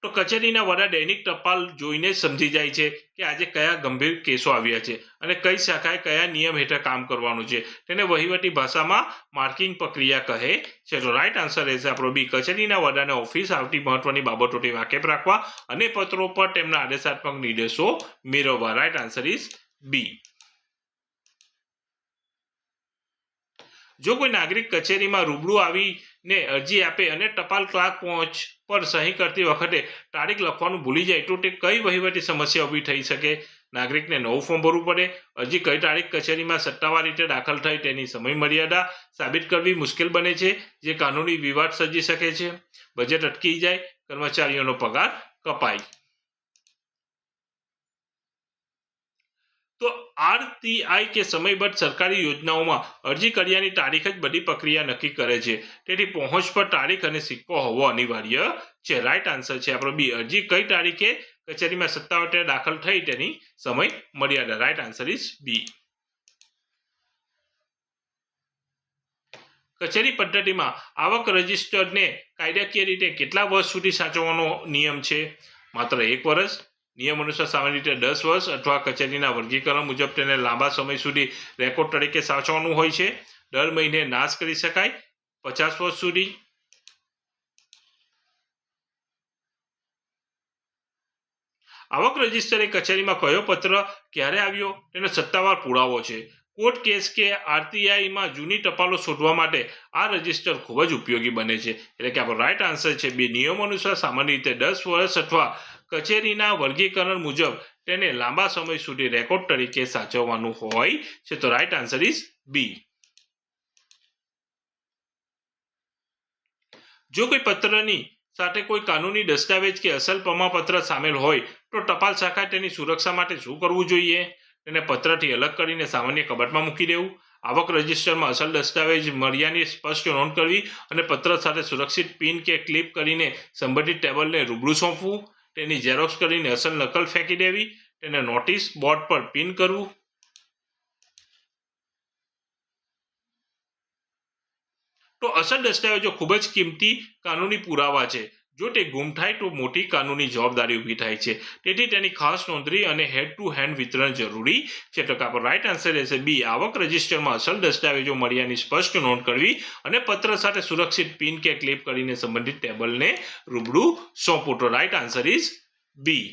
તો કચેરીના વડા દૈનિક ટપાલ જોઈને સમજી જાય છે કે આજે કયા ગંભીર કેસો આવ્યા છે અને કઈ શાખાએ કયા નિયમ હેઠળ કામ કરવાનું છે. તેને વહીવટી ભાષામાં માર્કિંગ પ્રક્રિયા કહે છે. તો રાઈટ આન્સર રહેશે આપણો બી, કચેરીના વડાને ઓફિસ આવતી મહત્વની બાબતોથી વાકેફ રાખવા અને પત્રો પર તેમના આદેશાત્મક નિર્દેશો મેળવવા. Right answer is B. જો કોઈ નાગરિક કચેરીમાં રૂબરૂ આવીને અરજી આપે અને ટપાલ ક્લાર્ક પહોંચ પર સહી કરતી વખતે તારીખ લખવાનું ભૂલી જાય તો તે કઈ વહીવટી સમસ્યા ઊભી થઈ શકે? નાગરિકને નવું ફોર્મ ભરવું પડે, અરજી કઈ તારીખ કચેરીમાં સત્તાવાર રીતે દાખલ થઈ તેની સમય મર્યાદા સાબિત કરવી મુશ્કેલ બને છે, જે કાનૂની વિવાદ સર્જી શકે છે, બજેટ અટકી જાય, કર્મચારીઓનો પગાર કપાય. તો આરટીઆઈ કે સમયબદ્ધ સરકારી યોજનાઓમાં અરજી કર્યાની તારીખ જ બધી પ્રક્રિયા નક્કી કરે છે, તેથી પહોંચ પર તારીખ અને સિક્કો હોવો અનિવાર્ય છે. રાઈટ આન્સર છે આપણો બી, અરજી કઈ તારીખે કચેરીમાં સત્તાવાર દાખલ થઈ તેની સમય મર્યાદા. Right answer is B. કચેરી પદ્ધતિમાં આવક રજિસ્ટરને કાયદાકીય રીતે કેટલા વર્ષ સુધી સાચવવાનો નિયમ છે? માત્ર 1 વર્ષ. નિયમ અનુસાર સામાન્ય રીતે 10 વર્ષ અથવા કચેરીના વર્ગીકરણ મુજબ તેને લાંબા સમય સુધી રેકોર્ડ તરીકે સાચવવાનું હોય છે. દર મહિને નાશ કરી શકાય 50 વર્ષ સુધી. આવક રજિસ્ટર એ કચેરીમાં કયો પત્ર ક્યારે આવ્યો તેનો સત્તાવાર પુરાવો છે. કોર્ટ કેસ કે આરટીઆઈમાં જૂની ટપાલો શોધવા માટે આ રજિસ્ટર ખૂબ જ ઉપયોગી બને છે. એટલે કે આપણો રાઈટ આન્સર છે બે. નિયમો અનુસાર સામાન્ય રીતે 10 વર્ષ અથવા કચેરીના વર્ગીકરણ મુજબ તેને લાંબા સમય સુધી રેકોર્ડ તરીકે સાચવવાનું હોય છે. તો રાઈટ આન્સર ઇઝ બી. જો કોઈ પત્રની સાથે કોઈ કાનૂની દસ્તાવેજ કે અસલ પ્રમાણપત્ર સામેલ હોય તો ટપાલ શાખાએ તેની સુરક્ષા માટે શું કરવું જોઈએ? તેને પત્રથી અલગ કરીને સામાન્ય કબાટમાં મૂકી દેવું, આવક રજિસ્ટરમાં અસલ દસ્તાવેજ મળ્યાની સ્પષ્ટ નોંધ કરવી અને પત્ર સાથે સુરક્ષિત પિન કે ક્લિપ કરીને સંબંધિત ટેબલને રૂબરૂ સોંપવું, તેની ઝેરોક્સ કરીને અસલ નકલ ફેંકી દેવી, તેને નોટિસ બોર્ડ પર પિન કરવું. તો અસલ દસ્તાવેજો ખૂબ જ કિંમતી કાનૂની પુરાવા છે. જો તે ગુમ થાય તો મોટી કાનૂની જવાબદારી ઊભી થાય છે. તેથી તેની ખાસ નોંધણી અને હેન્ડ ટુ હેન્ડ વિતરણ જરૂરી છે. તો આપણો રાઈટ આન્સર રહેશે બી. આવક રજિસ્ટરમાં અસલ દસ્તાવેજો મળ્યાની સ્પષ્ટ નોંધ કરવી અને પત્ર સાથે સુરક્ષિત પિન કે ક્લિપ કરીને સંબંધિત ટેબલને રૂબરૂ સોંપવું. તો રાઈટ આન્સર ઇઝ બી.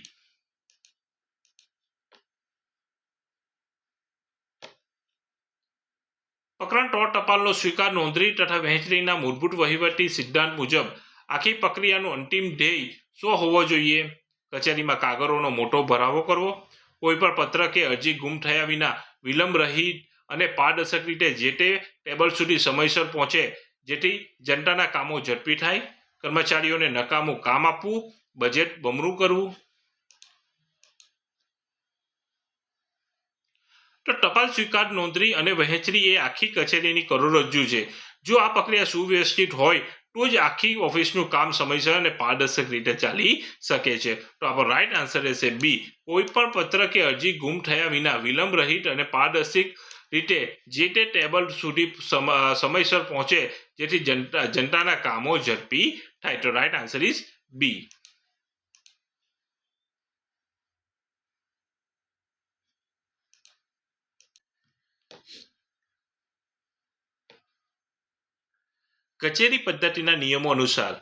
પ્રકરણ 3 ટપાલનો સ્વીકાર, નોંધણી તથા વહેંચણીના મૂળભૂત વહીવટી સિદ્ધાંત મુજબ આખી પ્રક્રિયાનો અંતિમ ધ્યેય શું હોવો જોઈએ? કચેરીમાં કાગળોનો મોટો ભરાવો કરવો, કોઈ પણ પત્ર કે અરજી ગુમ થયા વિના વિલંબ રહિત અને પારદર્શક રીતે જે તે ટેબલ સુધી સમયસર પહોંચે જેથી જનતાના કામો ઝડપી થાય, કર્મચારીઓને નકામું કામ આપવું, બજેટ બમણું કરવું. તો ટપાલ સ્વીકાર, નોંધણી અને વહેંચણી એ આખી કચેરીની કરોડરજ્જુ છે. જો આ પ્રક્રિયા સુવ્યવસ્થિત હોય તો જ આખી ઓફિસનું કામ સમયસર અને પારદર્શક રીતે ચાલી શકે છે. તો આપણો રાઈટ આન્સર રહેશે બી. કોઈ પણ પત્ર કે અરજી ગુમ થયા વિના વિલંબ રહિત અને પારદર્શક રીતે જે તે ટેબલ સુધી સમયસર પહોંચે જેથી જનતાના કામો ઝડપી થાય. તો રાઈટ આન્સર ઇઝ બી. કચેરી પદ્ધતિના નિયમો અનુસાર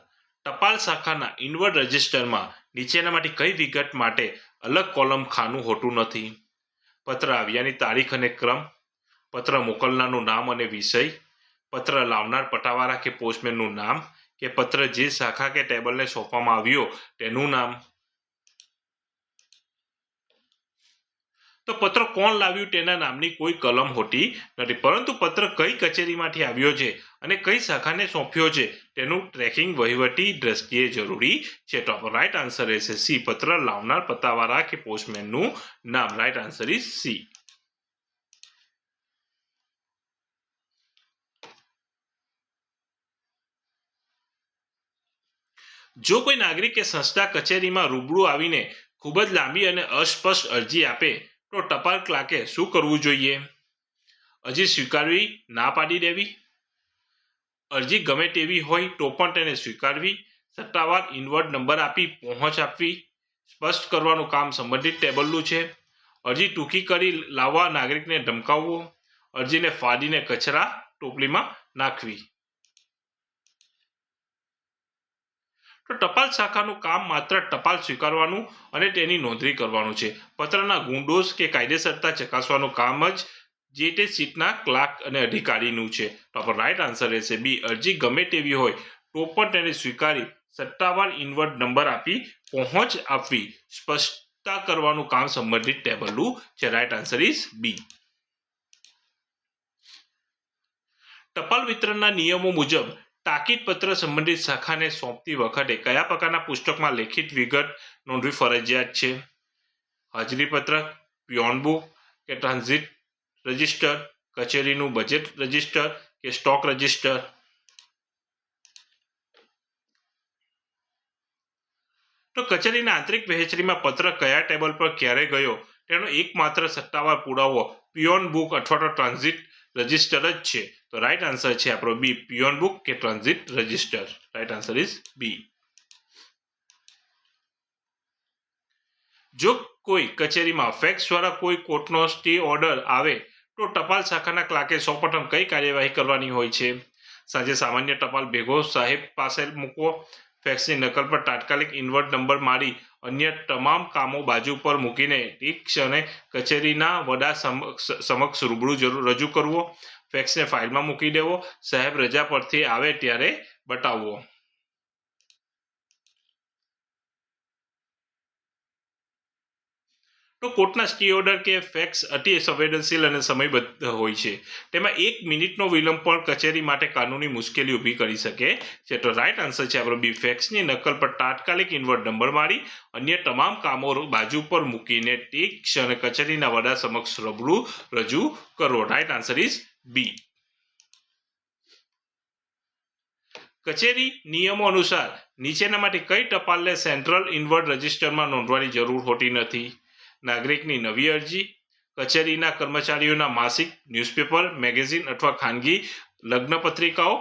ટપાલ શાખાના ઇનવર્ડ રજિસ્ટરમાં નીચેનામાંથી કઈ વિગત માટે અલગ કોલમ ખાનું હોતું નથી? પત્ર આવ્યાની તારીખ અને ક્રમ, પત્ર મોકલનારનું નામ અને વિષય, પત્ર લાવનાર પટાવાળા કે પોસ્ટમેનનું નામ, કે પત્ર જે શાખા કે ટેબલને સોંપવામાં આવ્યો તેનું નામ. તો પત્ર કોણ લાવ્યું તેના નામની કોઈ કલમ હોતી નથી, પરંતુ પત્ર કઈ કચેરીમાંથી આવ્યો છે અને કઈ શાખાને સોંપ્યો છે તેનું ટ્રેકિંગ વહીવટી દ્રષ્ટિએ જરૂરી છે. તો રાઈટ આન્સર રહેશે સી. પત્ર લાવનાર પત્તાવાળા કે પોસ્ટમેનનું નામ. Right answer is C. જો કોઈ નાગરિક કે સંસ્થા કચેરીમાં રૂબરૂ આવીને ખૂબ જ લાંબી અને અસ્પષ્ટ અરજી આપે તો ટપાલ ક્લાર્કે શું કરવું જોઈએ? અરજી સ્વીકારવી, ના પાડી દેવી, અરજી ગમે તેવી હોય તો પણ તેને સ્વીકારવી, સત્તાવાર ઇનવર્ડ નંબર આપી પહોંચ આપવી, સ્પષ્ટ કરવાનું કામ સંબંધિત ટેબલનું છે, અરજી ટૂંકી કરી લાવવા નાગરિકને ધમકાવવો, અરજીને ફાડીને કચરા ટોપલીમાં નાખવી. તો ટપાલ શાખાનું કામ માત્ર ટપાલ સ્વીકારવાનું અને તેની નોંધણી કરવાનું છે. પત્રના ગુણદોષ કે કાયદેસરતા ચકાસવાનું કામ જ જે તે સીટના ક્લાર્ક અને અધિકારીનું છે. તો આપણો રાઈટ આન્સર રહેશે બી. અરજી ગમે તેવી હોય તો પણ તેને સ્વીકારી સત્તાવાર ઇનવર્ડ નંબર આપી પહોંચ આપવી, સ્પષ્ટતા કરવાનું કામ સંબંધિત ટેબલનું છે. Right answer is B. ટપાલ વિતરણના નિયમો મુજબ તાકીદ પત્ર સંબંધિત શાખાને સોંપતી વખતે કયા પ્રકારના પુસ્તકમાં લેખિત વિગત નોંધવી ફરજિયાત છે? હાજરી પત્રક, પિયોન બુક કે ટ્રાન્ઝિટ રજિસ્ટર, કચેરીનું બજેટ રજિસ્ટર કે સ્ટોક રજિસ્ટર. તો કચેરીના આંતરિક વહેંચણીમાં પત્ર કયા ટેબલ પર ક્યારે ગયો તેનો એકમાત્ર સત્તાવાર પુરાવો પિયોન બુક અથવા તો ટ્રાન્ઝિટ રજિસ્ટર જ છે. તો રાઈટ આન્સર છે આપણો બી. પિયોન બુક કે transit register. Right answer is B. જો કોઈ કચેરીમાં ફેક્સ દ્વારા કોઈ કોર્ટનો સ્ટે ઓર્ડર આવે તો ટપાલ શાખાના ક્લાર્કે સૌપ્રથમ કઈ કાર્યવાહી કરવાની હોય છે? સાંજે સામાન્ય ટપાલ ભેગો સાહેબ પાસે મૂકવો, ફેક્સની નકલ પર તાત્કાલિક ઇન્વર્ટ નંબર મારી અન્ય તમામ કામો બાજુ પર મૂકીને ઠીક ક્ષણે કચેરીના વડા સમક્ષ રૂબરૂ રજૂ કરવો. ફેક્સને ફાઇલમાં મૂકી દેવો. સાહેબ રજા પરથી આવે ત્યારે બતાવવો. તો કોર્ટના સ્ટે ઓર્ડર કે ફેક્સ અતિ સંવેદનશીલ અને સમયબદ્ધ હોય છે. તેમાં 1 મિનિટનો વિલંબ પણ કચેરી માટે કાનૂની મુશ્કેલી ઊભી કરી શકે છે. તો રાઇટ આન્સર છે આપણો બી. ફેક્સની નકલ પર તાત્કાલિક ઇન્વર્ટ નંબર મારી અન્ય તમામ કામો બાજુ પર મૂકીને તે ક્ષણે કચેરીના વડા સમક્ષ રૂબરૂ રજૂ કરવો. Right answer is B. કચેરી નિયમો અનુસાર નીચેનામાંથી કઈ ટપાલને સેન્ટ્રલ ઇન્વર્ટ રજિસ્ટરમાં નોંધવાની જરૂર હોતી નથી? નાગરિકની નવી અરજી, કચેરીના કર્મચારીઓના માસિક, ન્યૂઝપેપર, મેગેઝિન અથવા ખાનગી લગ્ન પત્રિકાઓ,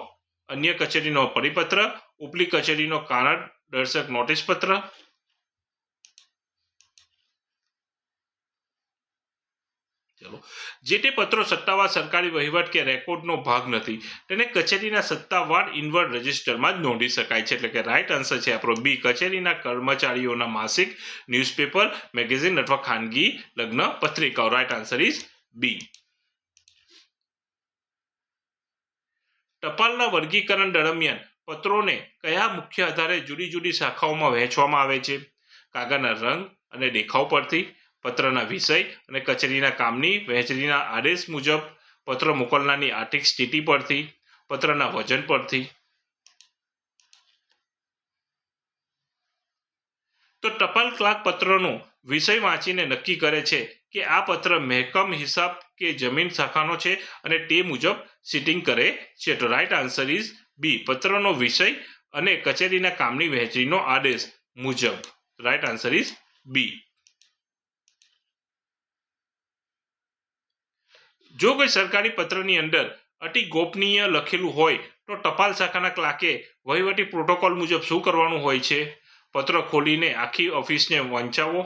અન્ય કચેરીનો પરિપત્ર, ઉપલી કચેરીનો કારણ દર્શક નોટિસ પત્ર. જે તે પત્રો સત્તાવાર સરકારી વહીવટ કે રેકોર્ડનો ભાગ નથી તેને કચેરીના સત્તાવાર ઇન્વર્ટ રજિસ્ટરમાં જ નોંધી શકાય છે. એટલે કે રાઇટ આન્સર છે આપણો બી. કચેરીના કર્મચારીઓના માસિક, ન્યૂઝપેપર, મેગેઝિન અથવા ખાનગી લગ્ન પત્રિકાઓ. Right answer is B. ટપાલના વર્ગીકરણ દરમિયાન પત્રોને કયા મુખ્ય આધારે જુદી જુદી શાખાઓમાં વહેંચવામાં આવે છે? કાગળના રંગ અને દેખાવ પરથી, પત્રના વિષય અને કચેરીના કામની વહેંચણીના આદેશ મુજબ, પત્ર મોકલનારની આર્થિક સ્થિતિ પરથી, પત્રના વજન પરથી. તો ટપાલ ક્લાર્ક પત્રનો વિષય વાંચીને નક્કી કરે છે કે આ પત્ર મહેકમ, હિસાબ કે જમીન શાખાનો છે અને તે મુજબ સિટિંગ કરે છે. તો રાઇટ આન્સર ઇઝ બી. પત્રનો વિષય અને કચેરીના કામની વહેંચણીનો આદેશ મુજબ. Right answer is B. જો કોઈ સરકારી પત્રની અંદર અતિ ગોપનીય લખેલું હોય તો ટપાલ શાખાના ક્લાર્કે વહીવટી પ્રોટોકોલ મુજબ શું કરવાનું હોય છે? પત્ર ખોલીને આખી ઓફિસને વંચાવો.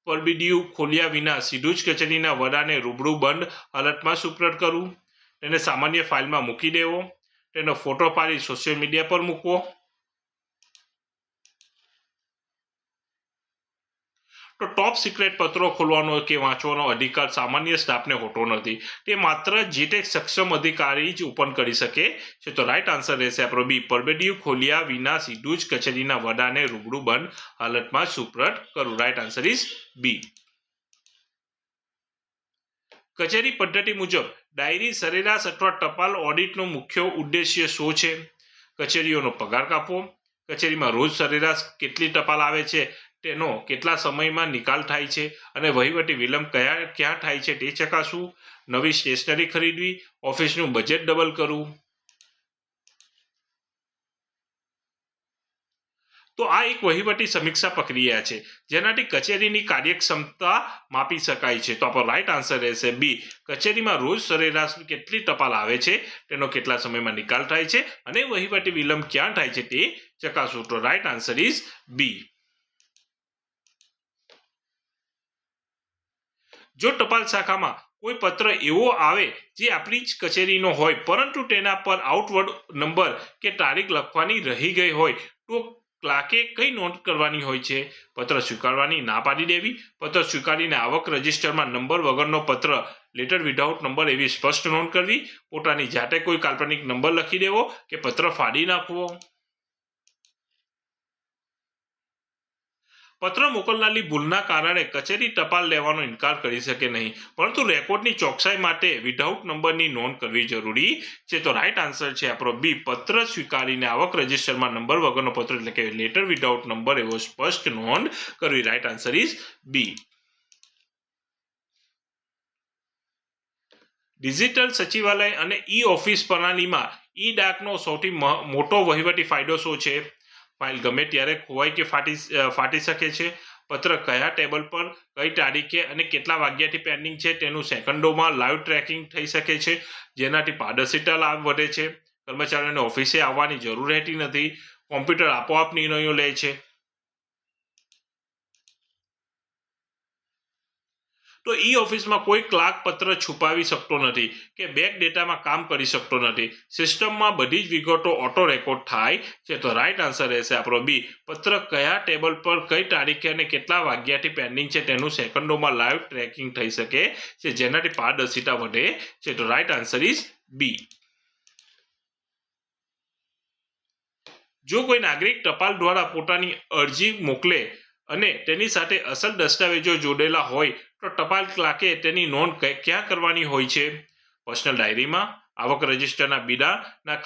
પરબિડિયું ખોલ્યા વિના સીધું જ કચેરીના વડાને રૂબરૂ બંધ હાલતમાં સુપ્રત કરવું. તેને સામાન્ય ફાઇલમાં મૂકી દેવો. તેનો ફોટો પાડી સોશિયલ મીડિયા પર મૂકવો. તો ટોપ સિક્રેટ પત્રો ખોલવાનો કે વાંચવાનો અધિકાર સામાન્ય સ્ટાફને હોતો નથી. તે માત્ર જે તે સક્ષમ અધિકારી જ ઓપન કરી શકે છે. તો રાઇટ આન્સર રહેશે આપણો બી. પરબિડિયું ખોલ્યા વિના સીધું જ કચેરીના વડાને રૂબરૂ બંધ હાલતમાં સુપ્રત કરવું. Right answer is B. કચેરી પદ્ધતિ મુજબ ડાયરી સરેરાશ અથવા ટપાલ ઓડિટનો મુખ્ય ઉદ્દેશ્ય શું છે? કચેરીઓનો પગાર કાપવો, કચેરીમાં રોજ સરેરાશ કેટલી ટપાલ આવે છે તેનો કેટલા સમયમાં નિકાલ થાય છે અને વહીવટી વિલંબ ક્યાં થાય છે તે ચકાસવું, નવી સ્ટેશનરી ખરીદવી, ઓફિસનું બજેટ ડબલ કરવું. તો આ એક વહીવટી સમીક્ષા પ્રક્રિયા છે જેનાથી કચેરીની કાર્યક્ષમતા માપી શકાય છે. તો આપણો રાઇટ આન્સર રહેશે બી. કચેરીમાં રોજ સરેરાશ કેટલી ટપાલ આવે છે તેનો કેટલા સમયમાં નિકાલ થાય છે અને વહીવટી વિલંબ ક્યાં થાય છે તે ચકાસવું. તો રાઇટ આન્સર ઇઝ બી. જો ટપાલ શાખામાં કોઈ પત્ર એવો આવે જે આપણી જ કચેરીનો હોય પરંતુ તેના પર આઉટવર્ડ નંબર કે તારીખ લખવાની રહી ગઈ હોય તો ક્લાર્કે કઈ નોંધ કરવાની હોય છે? પત્ર સ્વીકારવાની ના પાડી દેવી, પત્ર સ્વીકારીને આવક રજિસ્ટરમાં નંબર વગરનો પત્ર લેટર વિધાઉટ નંબર એવી સ્પષ્ટ નોંધ કરવી, પોતાની જાતે કોઈ કાલ્પનિક નંબર લખી દેવો કે પત્ર ફાડી નાખવો. પત્ર મોકલનારની ભૂલના કારણે કચેરી ટપાલ લેવાનો ઇનકાર કરી શકે નહીં પરંતુ રેકોર્ડની ચોકસાઈ માટે વિધાઉટ નંબરની નોંધ કરવી જરૂરી છે. તો રાઇટ આન્સર છે આપણો બી. પત્ર સ્વીકારીને આવક રજિસ્ટરમાં નંબર વગરનો પત્ર એટલે કે લેટર વિધાઉટ નંબર એવો સ્પષ્ટ નોંધ કરવી. Right answer is B. Digital સચિવાલય અને ઈ ઓફિસ પ્રણાલીમાં ઈ ડાકનો સૌથી મોટો વહીવટી ફાયદો શું છે? ફાઇલ ગમે ત્યારે ખોવાઈ કે ફાટી શકે છે. પત્ર કયા ટેબલ પર, કઈ તારીખે અને કેટલા વાગ્યાથી પેન્ડિંગ છે તેનું સેકન્ડોમાં લાઈવ ટ્રેકિંગ થઈ શકે છે જેનાથી પારદર્શિતા લાભ વધે છે. કર્મચારીઓને ઓફિસે આવવાની જરૂર રહેતી નથી. કોમ્પ્યુટર આપોઆપ નિર્ણયો લે છે. તો ઈ ઓફિસમાં કોઈ ક્લાર્ક પત્ર છુપાવી શકતો નથી કે બેક ડેટામાં કામ કરી શકતો નથી. સિસ્ટમમાં બધી જ વિગતો ઓટો રેકોર્ડ થાય છે. તો રાઈટ આન્સર રહેશે આપણો બી. પત્ર કયા ટેબલ પર કઈ તારીખે અને કેટલા વાગ્યાથી પેન્ડિંગ છે તેનું સેકન્ડોમાં લાઈવ ટ્રેકિંગ થઈ શકે છે, જેનાથી પારદર્શિતા વધે છે. તો રાઈટ આન્સર ઇઝ બી. જો કોઈ નાગરિક ટપાલ દ્વારા પોતાની અરજી મોકલે અને તેની સાથે અસલ દસ્તાવેજો જોડેલા હોય તો ટપાલ ક્લાર્કે તેની નોંધ ક્યાં કરવાની હોય છે? પર્સનલ ડાયરીમાં, આવક રજિસ્ટરના બીડાના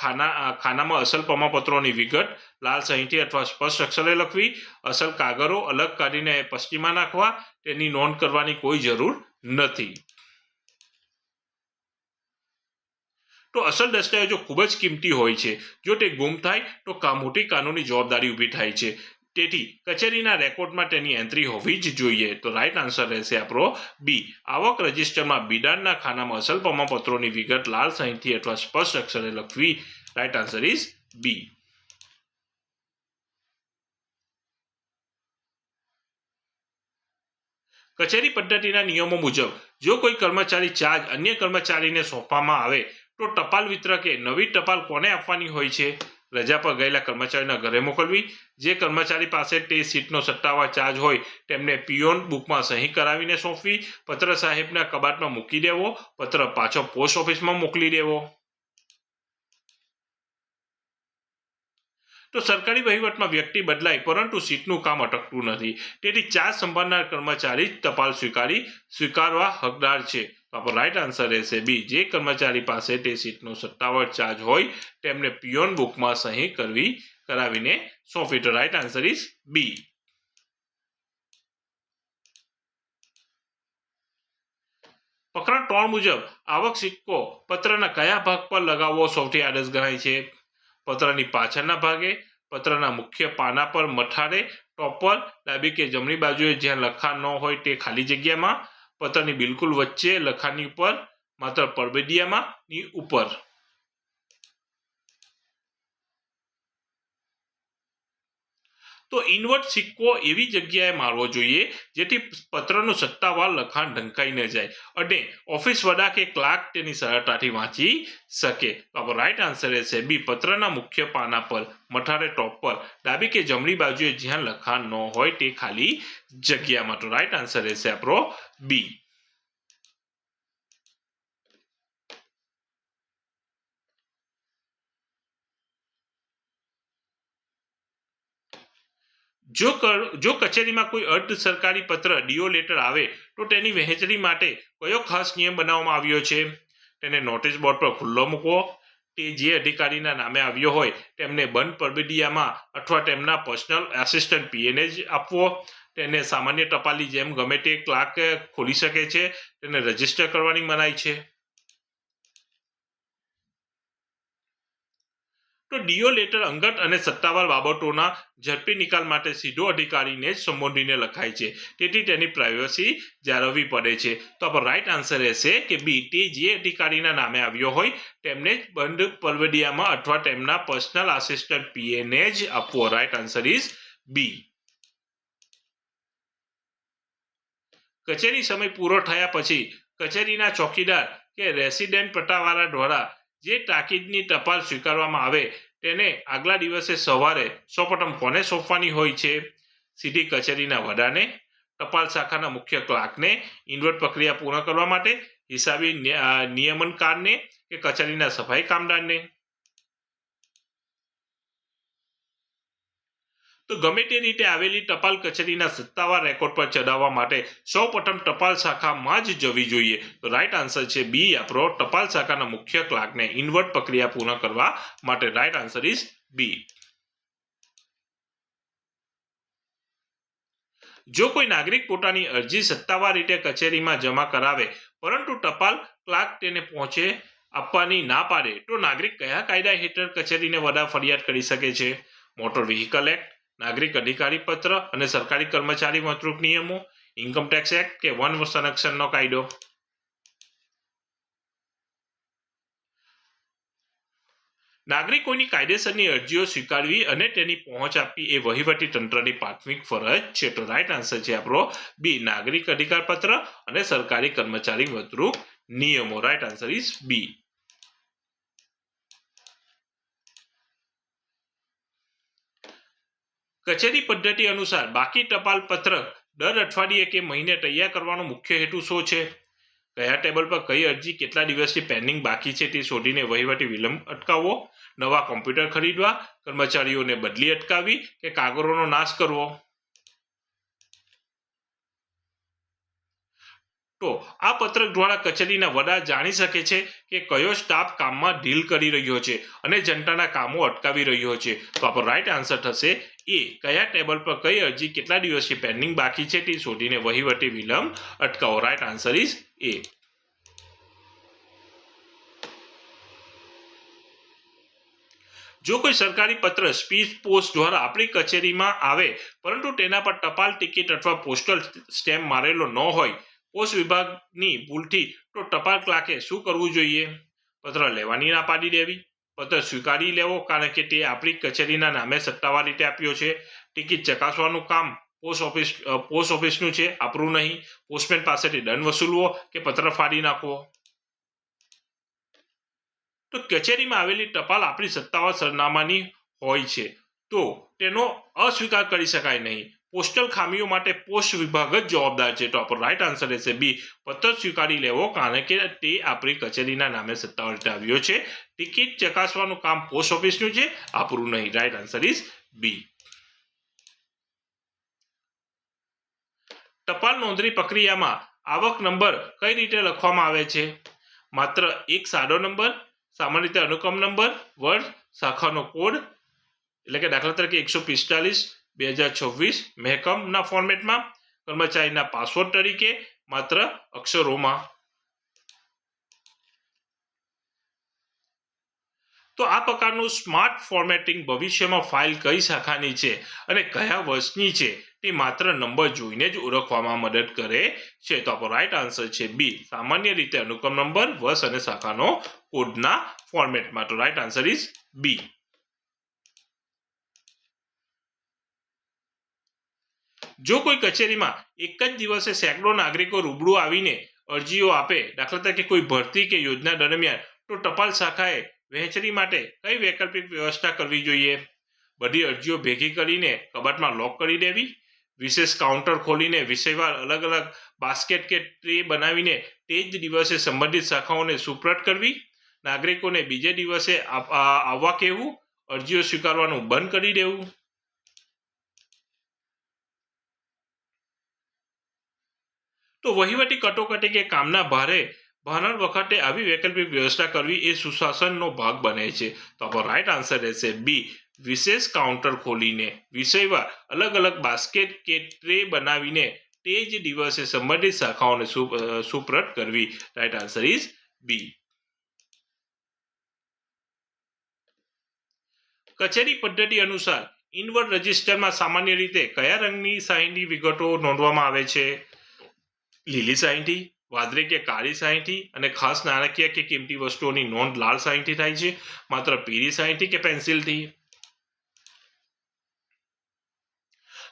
ખાનામાં અસલ પ્રમાણપત્રોની વિગત લાલ સહીથી અથવા સ્પષ્ટ અક્ષરે લખવી, અસલ કાગળો અલગ કાઢીને પસ્તીમાં નાખવા, તેની નોંધ કરવાની કોઈ જરૂર નથી. તો અસલ દસ્તાવેજો ખૂબ જ કિંમતી હોય છે. જો તે ગુમ થાય તો મોટી કાનૂની જવાબદારી ઊભી થાય છે. તેથી કચેરીના રેકોર્ડમાં તેની એન્ટ્રી હોવી જ જોઈએ. તો રાઈટ આન્સર રહેશે આપણો બી. આવક રજિસ્ટરમાં બીડાના ખાનામાં અસલ પ્રમાણપત્રોની વિગત લાલ સહીથી અથવા સ્પષ્ટ અક્ષરે લખવી. Right answer is B. કચેરી પદ્ધતિના નિયમો મુજબ જો કોઈ કર્મચારી ચાર્જ અન્ય કર્મચારીને સોંપવામાં આવે તો ટપાલ વિતરકે નવી ટપાલ કોને આપવાની હોય છે? રજા પર ગયેલા કર્મચારીના ઘરે મોકલવી, જે કર્મચારી પાસે તે સીટનો સત્તાવાર ચાર્જ હોય તેમને પિયોન બુકમાં સહી કરાવીને સોંપવી, પત્ર સાહેબના કબાટમાં મૂકી દેવો, પત્ર પાછો પોસ્ટ ઓફિસમાં મોકલી દેવો. તો સરકારી વહીવટમાં વ્યક્તિ બદલાય પરંતુ સીટનું કામ અટકતું નથી. તેથી ચાર્જ સંભાળનાર કર્મચારી જ ટપાલ સ્વીકારવા હકદાર છે. તો આપણો રાઈટ આન્સર રહેશે બી. જે કર્મચારી પાસે તે સીટનો સત્તાવાર ચાર્જ હોય તેમને પિયોન બુકમાં સહી કરાવીને સોંપવી. તો રાઈટ આન્સર ઇઝ બી. પ્રકરણ 3 મુજબ આવક સિક્કો પત્રના કયા ભાગ પર લગાવવો સૌથી આદર્શ ગણાય છે? પત્રની પાછળના ભાગે, પત્રના મુખ્ય પાના પર મથાળે, ટોપ પર, ડાબી કે જમણી બાજુએ જ્યાં લખાણ ન હોય તે ખાલી જગ્યામાં, પત્રની બિલકુલ વચ્ચે લખાણની ઉપર, માત્ર પરબિડિયામાં ની ઉપર. તો ઇન્વર્ટ સિક્કો એવી જગ્યાએ મારવો જોઈએ જેથી પત્રનું સત્તાવાર લખાણ ઢંકાઈ ન જાય અને ઓફિસ વડા કે ક્લાર્ક તેની સરળતાથી વાંચી શકે. તો આપણો રાઈટ આન્સર રહેશે બી. પત્રના મુખ્ય પાના પર, મથાળે, ટોપ પર, ડાબી કે જમણી બાજુએ જ્યાં લખાણ ન હોય તે ખાલી જગ્યામાં. તો રાઈટ આન્સર રહેશે આપણો બી. જો કચેરીમાં કોઈ અર્ધ સરકારી પત્ર ડીઓ લેટર આવે તો તેની વહેંચણી માટે કયો ખાસ નિયમ બનાવવામાં આવ્યો છે? તેને નોટિસ બોર્ડ પર ખુલ્લો મૂકવો, તે જે અધિકારીના નામે આવ્યો હોય તેમને બંધ પરબિડિયામાં અથવા તેમના પર્સનલ આસિસ્ટન્ટ પીએને જ આપવો, તેને સામાન્ય ટપાલની જેમ ગમે તે ક્લાર્ક ખોલી શકે છે, તેને રજીસ્ટર કરવાની મનાઈ છે. તો ડીઓ લેટર અંગત અને સત્તાવાર બાબતોના ઝડપી નિકાલ માટે સીધો અધિકારીને જ સંબોધીને લખાય છે. તેથી તેની પ્રાઇવસી જાળવવી પડે છે. તો આપણો રાઈટ આન્સર રહેશે કે બી. તે જે અધિકારીના નામે આવ્યો હોય તેમને જ બંધ પરબિડિયામાં અથવા તેમના પર્સનલ આસિસ્ટન્ટ પીએને જ આપવો. Right answer is B. કચેરી સમય પૂરો થયા પછી કચેરીના ચોકીદાર કે રેસિડેન્ટ પટ્ટાવાળા દ્વારા જે તાકીદની ટપાલ સ્વીકારવામાં આવે તેને આગલા દિવસે સવારે સૌપ્રથમ કોને સોંપવાની હોય છે? સીધી કચેરીના વડાને, ટપાલ શાખાના મુખ્ય ક્લાર્કને, ઇન્વર્ટ પ્રક્રિયા પૂર્ણ કરવા માટે હિસાબી નિયમનકારને કે કચેરીના સફાઈ કામદારને. તો ગમે તે રીતે આવેલી ટપાલ કચેરીના સત્તાવાર રેકોર્ડ પર ચડાવવા માટે સૌપ્રથમ ટપાલ શાખામાં જ જવી જોઈએ. તો રાઈટ આન્સર છે બી. આપણો ટપાલ શાખાના મુખ્ય ક્લાર્કને ઇન્વર્ટ પ્રક્રિયા પૂર્ણ કરવા માટે. Right answer is B. જો કોઈ નાગરિક પોતાની અરજી સત્તાવાર રીતે કચેરીમાં જમા કરાવે પરંતુ ટપાલ ક્લાર્ક તેને પહોંચે આપવાની ના પાડે તો નાગરિક કયા કાયદા હેઠળ કચેરીને વડા ફરિયાદ કરી શકે છે? મોટર વ્હીકલ એક્ટ, નાગરિક અધિકારી પત્ર અને સરકારી કર્મચારી વર્તણૂક નિયમો, ઇન્કમટેક્સ એક્ટ કે વન સંરક્ષણનો કાયદો. નાગરિકોની કાયદેસરની અરજીઓ સ્વીકારવી અને તેની પહોંચ આપવી એ વહીવટી તંત્રની પ્રાથમિક ફરજ છે. તો રાઈટ આન્સર છે આપણો બી, નાગરિક અધિકાર પત્ર અને સરકારી કર્મચારી વર્તણૂક નિયમો. Right answer is B. કચેરી પદ્ધતિ અનુસાર બાકી ટપાલ પત્રક દર અઠવાડિયે કે મહિને તૈયાર કરવાનો મુખ્ય હેતુ શું છે? કયા ટેબલ પર કઈ અરજી કેટલા દિવસથી પેન્ડિંગ બાકી છે તે શોધીને વહીવટી વિલંબ અટકાવવો, નવા કોમ્પ્યુટર ખરીદવા, કર્મચારીઓને બદલી અટકાવવી કે કાગળોનો નાશ કરવો. તો આ પત્રક દ્વારા કચેરીના વડા જાણી શકે છે કે કયો સ્ટાફ કામમાં ઢીલ કરી રહ્યો છે અને જનતાના કામો અટકાવી રહ્યો છે. તો આપણો રાઈટ આન્સર થશે એ, કયા ટેબલ પર કઈ અરજી કેટલા દિવસથી પેન્ડિંગ બાકી છે તે શોધીને વહીવટી વિલંબ અટકાવો. રાઈટ આન્સર ઇઝ એ. જો કોઈ સરકારી પત્ર સ્પીડ પોસ્ટ દ્વારા આપણી કચેરીમાં આવે પરંતુ તેના પર ટપાલ ટિકિટ અથવા પોસ્ટલ સ્ટેમ્પ મારેલો ન હોય પોસ્ટ વિભાગની ભૂલથી, તો ટપાલ ક્લાર્કે શું કરવું જોઈએ? પત્ર લેવાની ના પાડી દેવી, પત્ર સ્વીકારી લેવો કારણ કે તે આપણી કચેરીના નામે સત્તાવાર રીતે આપ્યો છે, ટિકિટ ચકાસવાનું કામ પોસ્ટ ઓફિસનું છે, આપણું નહીં, પોસ્ટમેન પાસેથી દંડ વસૂલવો કે પત્ર ફાડી નાખવો. તો કચેરીમાં આવેલી ટપાલ આપણી સત્તાવાર સરનામાની હોય છે તો તેનો અસ્વીકાર કરી શકાય નહીં. પોસ્ટલ ખામીઓ માટે પોસ્ટ વિભાગ જ જવાબદાર છે. તો આપણો રાઈટ આન્સર રહેશે બી, પત્ર સ્વીકારી લેવો કારણ કે તે આપણી કચેરીના નામે સત્તાવાર રીતે આવ્યો છે, ટિકિટ ચકાસવાનું કામ પોસ્ટ ઓફિસનું છે, આપણું નહીં. Right answer is B. ટપાલ નોંધણી પ્રક્રિયામાં આવક નંબર કઈ રીતે લખવામાં આવે છે? માત્ર એક સાદો નંબર, સામાન્ય રીતે અનુક્રમ નંબર, વર્ષ, શાખાનો કોડ, એટલે કે દાખલા તરીકે 145/2026 મહેકમના ફોર્મેટમાં, કર્મચારીના પાસવર્ડ તરીકે, માત્ર અક્ષરોમાં. તો આ પ્રકારનું સ્માર્ટ ફોર્મેટિંગ ભવિષ્યમાં ફાઇલ કઈ શાખાની છે અને કયા વર્ષની છે તે માત્ર નંબર જોઈને જ ઓળખવામાં મદદ કરે છે. તો આપણો રાઈટ આન્સર છે બી, સામાન્ય રીતે અનુક્રમ નંબર, વર્ષ અને શાખાનો કોડના ફોર્મેટમાં. તો રાઈટ આન્સર ઇઝ બી. જો કોઈ કચેરીમાં એક જ દિવસે સેંકડો નાગરિકો રૂબરૂ આવીને અરજીઓ આપે, દાખલા તરીકે કોઈ ભરતી કે યોજના દરમિયાન, તો ટપાલ શાખાએ વહેંચણી માટે કઈ વૈકલ્પિક વ્યવસ્થા કરવી જોઈએ? બધી અરજીઓ ભેગી કરીને કબાટમાં લોક કરી દેવી, વિશેષ કાઉન્ટર ખોલીને વિષયવાર અલગ અલગ બાસ્કેટ કે ટ્રે બનાવીને તે જ દિવસે સંબંધિત શાખાઓને સુપ્રત કરવી, નાગરિકોને બીજે દિવસે આવવા કહેવું, અરજીઓ સ્વીકારવાનું બંધ કરી દેવું. તો વહીવટી કટોકટી કે કામના ભારણ વખતે આવી વૈકલ્પિક વ્યવસ્થા કરવી એ સુશાસનનો ભાગ બને છે. તો આપણો રાઈટ આન્સર રહેશે બી, વિશેષ કાઉન્ટર ખોલીને વિષયવાર અલગ અલગ બાસ્કેટ કે ટ્રે બનાવીને તે જ દિવસે સંબંધિત શાખાઓને સુપ્રત કરવી. Right answer is B. કચેરી પદ્ધતિ અનુસાર ઇનવર્ડ રજિસ્ટરમાં સામાન્ય રીતે કયા રંગની સહીની વિગતો નોંધવામાં આવે છે? લીલી સહીથી, વાદળી કે કાળી સહીથી, અને ખાસ નાણાકીય કે કિંમતી વસ્તુઓની નોંધ લાલ સહીથી થાય છે, માત્ર પીળી સહીથી કે પેન્સિલથી.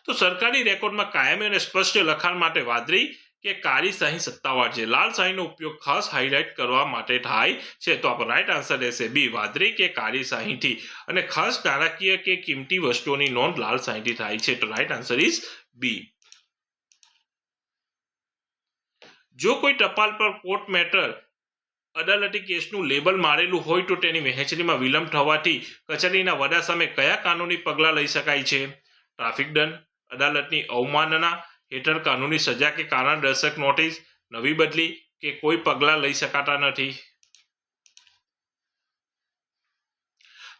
તો સરકારી રેકોર્ડમાં કાયમી અને સ્પષ્ટ લખાણ માટે વાદળી કે કાળી સહી સત્તાવાર છે. લાલ સહીનો ઉપયોગ ખાસ હાઇલાઇટ કરવા માટે થાય છે. તો આપણો રાઈટ આન્સર રહેશે બી, વાદળી કે કાળી સહીથી, અને ખાસ નાણાકીય કે કિંમતી વસ્તુઓની નોંધ લાલ સહીથી થાય છે. તો રાઈટ આન્સર ઇઝ બી. જો કોઈ ટપાલ પર કોર્ટ મેટર અદાલતી કેસનું લેબલ મારેલું હોય તો તેની વહેંચણીમાં વિલંબ થવાથી કચેરીના વડા સામે કયા કાનૂની પગલાં લઈ શકાય છે? ટ્રાફિક દંડ, અદાલતની અવમાનના હેઠળ કાનૂની સજા કે કારણદર્શક નોટિસ, નવી બદલી કે કોઈ પગલાં લઈ શકાતા નથી.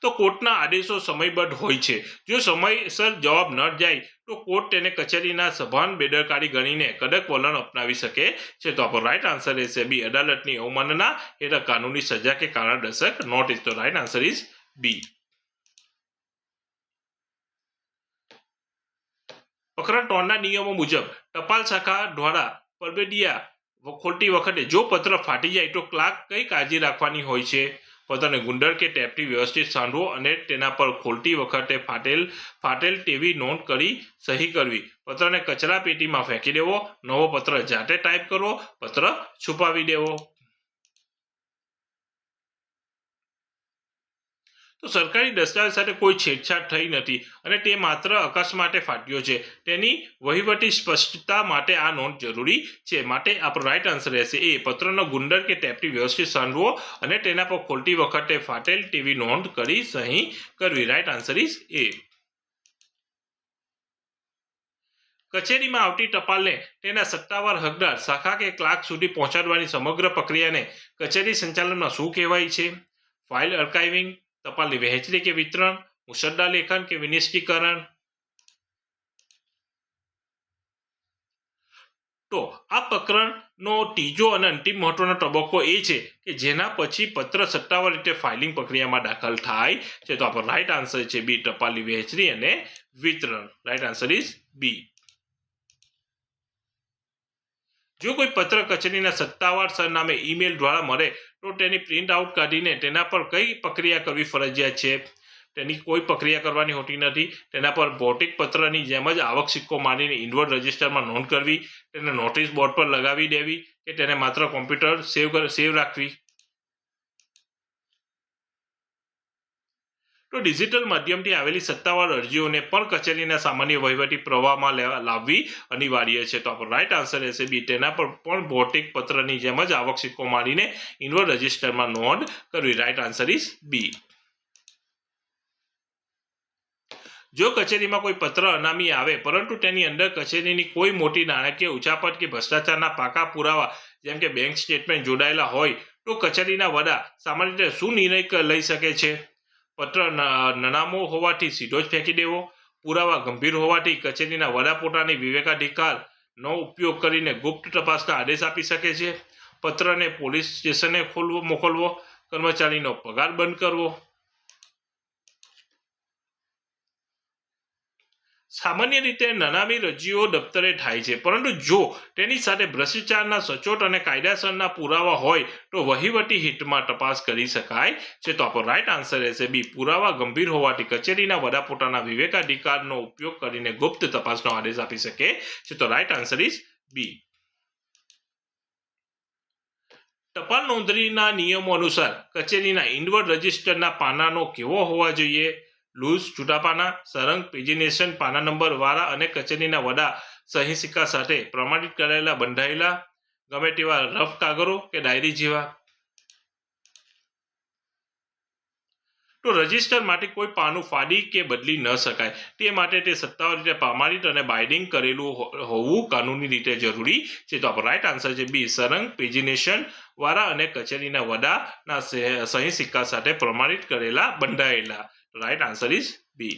તો કોર્ટના આદેશો સમયબદ્ધ હોય છે. જો સમયસર જવાબ ન જાય તો કોર્ટ તેને કચેરીના સભાન બેદરકારી ગણીને કડક વલણ અપનાવી શકે છે. તો આપણો રાઈટ આન્સર રહેશે બી, અદાલતની અવમાનના હેઠળ કાનૂની સજા કે કારણદર્શક નોટિસ. તો રાઈટ આન્સર ઇઝ બી. પ્રકરણ 3ના નિયમો મુજબ ટપાલ શાખા દ્વારા પરબેડિયા ખોલતી વખતે જો પત્ર ફાટી જાય તો ક્લાર્ક કઈ કાળજી રાખવાની હોય છે? પત્રને ગુંદર કે ટેપથી વ્યવસ્થિત સાંધવો અને તેના પર ખોલતી વખતે ફાટેલ તેવી નોંધ કરી સહી કરવી. પત્રને કચરા પેટીમાં ફેંકી દેવો. નવો પત્ર જાતે ટાઈપ કરવો. પત્ર છુપાવી દેવો. તો સરકારી દસ્તાવેજ સાથે કોઈ છેડછાડ થઈ નથી અને તે માત્ર અકસ્માતે ફાટ્યો છે. તેની વહીવટી સ્પષ્ટતા માટે આ નોંધ જરૂરી છે. માટે આપણો રાઈટ આન્સર રહેશે એ. પત્રનો ગુંદર કે ટેપથી વ્યવસ્થિત સાંધવો અને તેના પર ખોલતી વખતે ફાટેલ તેવી નોંધ કરી સહી કરવી. રાઈટ આન્સર ઇઝ એ. કચેરીમાં આવતી ટપાલને તેના સત્તાવાર હકદાર, શાખા કે ક્લાર્ક સુધી પહોંચાડવાની સમગ્ર પ્રક્રિયાને કચેરી સંચાલનમાં શું કહેવાય છે? ફાઇલ આર્કાઇવિંગ, ટપાલની વહેંચણી કે વિતરણ, મુસદ્દા લેખન કે વિનિષ્ટીકરણ. તો આ પ્રકરણનો ત્રીજો અને અંતિમ મહત્વનો તબક્કો એ છે કે જેના પછી પત્ર સત્તાવાર રીતે ફાઇલિંગ પ્રક્રિયામાં દાખલ થાય છે. તો આપણો રાઈટ આન્સર છે બી, ટપાલની વહેંચણી અને વિતરણ. Right answer is B. જો કોઈ પત્ર કચેરીના સત્તાવાર સરનામે ઈમેલ દ્વારા મળે તો તેની પ્રિન્ટ આઉટ કાઢીને તેના પર કઈ પ્રક્રિયા કરવી ફરજિયાત છે? તેની કોઈ પ્રક્રિયા કરવાની હોતી નથી. તેના પર ભૌતિક પત્રની જેમ જ આવક સિક્કો મારીને ઇનવર્ડ રજિસ્ટરમાં નોંધ કરવી, તેને નોટિસ બોર્ડ પર લગાવી દેવી કે તેને માત્ર કોમ્પ્યુટર સેવ રાખવી. તો ડિજિટલ માધ્યમથી આવેલી સત્તાવાર અરજીઓને પણ કચેરીના સામાન્ય વહીવટી પ્રવાહમાં લાવવી અનિવાર્ય છે. તો આપણો રાઈટ આન્સર રહેશે બી. તેના પર પણ ભૌતિક પત્રની જેમ જ આવક સિક્કો મારીને ઇનવર્ડ રજિસ્ટરમાં નોંધ કરવી. Right answer is B. જો કચેરીમાં કોઈ પત્ર અનામી આવે પરંતુ તેની અંદર કચેરીની કોઈ મોટી નાણાકીય ઉચાપત કે ભ્રષ્ટાચારના પાકા પુરાવા જેમ કે બેંક સ્ટેટમેન્ટ જોડાયેલા હોય તો કચેરીના વડા સામાન્ય રીતે શું નિર્ણય લઈ શકે છે? પત્ર નનામો હોવાથી સીધો જ ફેંકી દેવો. પુરાવા ગંભીર હોવાથી કચેરીના વડા પોતાની વિવેકાધિકારનો ઉપયોગ કરીને ગુપ્ત તપાસના આદેશ આપી શકે છે. પત્રને પોલીસ સ્ટેશને મોકલવો. કર્મચારીનો પગાર બંધ કરવો. સામાન્ય રીતે નનામી રજીઓ દફતરે થાય છે, પરંતુ જો તેની સાથે ભ્રષ્ટાચારના સચોટ અને કાયદેસરના પુરાવા હોય તો વહીવટી હિતમાં તપાસ કરી શકાય છે. તો આપણો રાઈટ આન્સર રહેશે બી. પુરાવા ગંભીર હોવાથી કચેરીના વડા પોતાના વિવેકાધિકારનો ઉપયોગ કરીને ગુપ્ત તપાસનો આદેશ આપી શકે છે. તો રાઈટ આન્સર ઇઝ બી. ટપાલ નોંધણીના નિયમો અનુસાર કચેરીના ઇનવર્ડ રજિસ્ટરના પાનાનો કેવો હોવા જોઈએ? લૂઝ છૂટા પાના, સરંગ પેજિનેશન પાના નંબર વાળા અને કચેરીના વડા સહી સિક્કા સાથે પ્રમાણિત કરાયેલા બંધાયેલા, ગમે તેવા રફ કાગળો કે ડાયરી જેવા. તો રજિસ્ટર માટે કોઈ પાનું ફાડી કે બદલી ન શકાય તે માટે તે સત્તાવાર રીતે પ્રમાણિત અને બાઇન્ડિંગ કરેલું હોવું કાનૂની રીતે જરૂરી છે. તો આપણો રાઈટ આન્સર છે બી. સરંગ પેજિનેશન વાળા અને કચેરીના વડાના સહી સિક્કા સાથે પ્રમાણિત કરેલા બંધાયેલા. Right answer is B.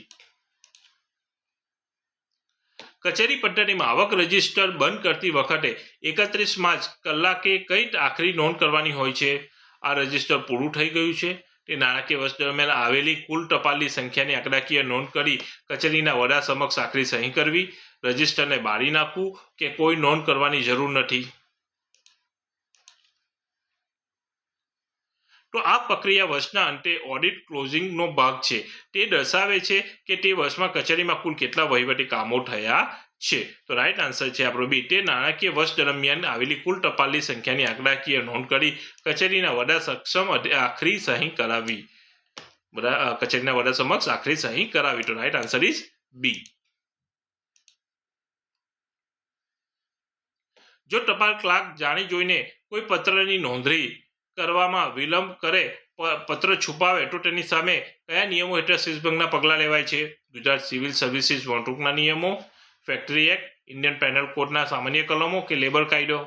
કચેરી પદ્ધતિમાં આવક રજિસ્ટર બંધ કરતી વખતે 31 માર્ચ કલાકે કઈ આખરી નોંધ કરવાની હોય છે? આ રજિસ્ટર પૂરું થઈ ગયું છે તે નાણાકીય વર્ષ દરમિયાન આવેલી કુલ ટપાલની સંખ્યાની આંકડાકીય નોંધ કરી કચેરીના વડા સમક્ષ આખરી સહી કરવી, રજિસ્ટરને બાળી નાખવું કે કોઈ નોંધ કરવાની જરૂર નથી. તો આ પ્રક્રિયા વર્ષના અંતે ઓડિટ ક્લોઝિંગનો ભાગ છે. તે દર્શાવે છે કે તે વર્ષમાં કચેરીમાં કુલ કેટલા વહીવટી કામો થયા છે. તો રાઈટ આન્સર છે આપણો બી. તે નાણાકીય વર્ષ દરમિયાન આવેલી કુલ ટપાલની સંખ્યાની આંકડાકીય નોંધ કરી કચેરીના વડા સક્ષમ આખરી સહી કરાવી. કચેરીના વડા સમક્ષ આખરી સહી કરાવી. તો રાઈટ આન્સર ઇઝ બી. જો ટપાલ ક્લાર્ક જાણી જોઈને કોઈ પત્રની નોંધણી કરવામાં વિલંબ કરે, પત્ર છુપાવે તો તેની સામે કયા નિયમો હેઠળ શિસ્તભંગના પગલાં લેવાય છે? ગુજરાત સિવિલ સર્વિસીસ વોન્ટૂકના નિયમો, ફેક્ટરી એક્ટ, ઇન્ડિયન પેનલ કોડના સામાન્ય કલમો કે લેબર કાયદો.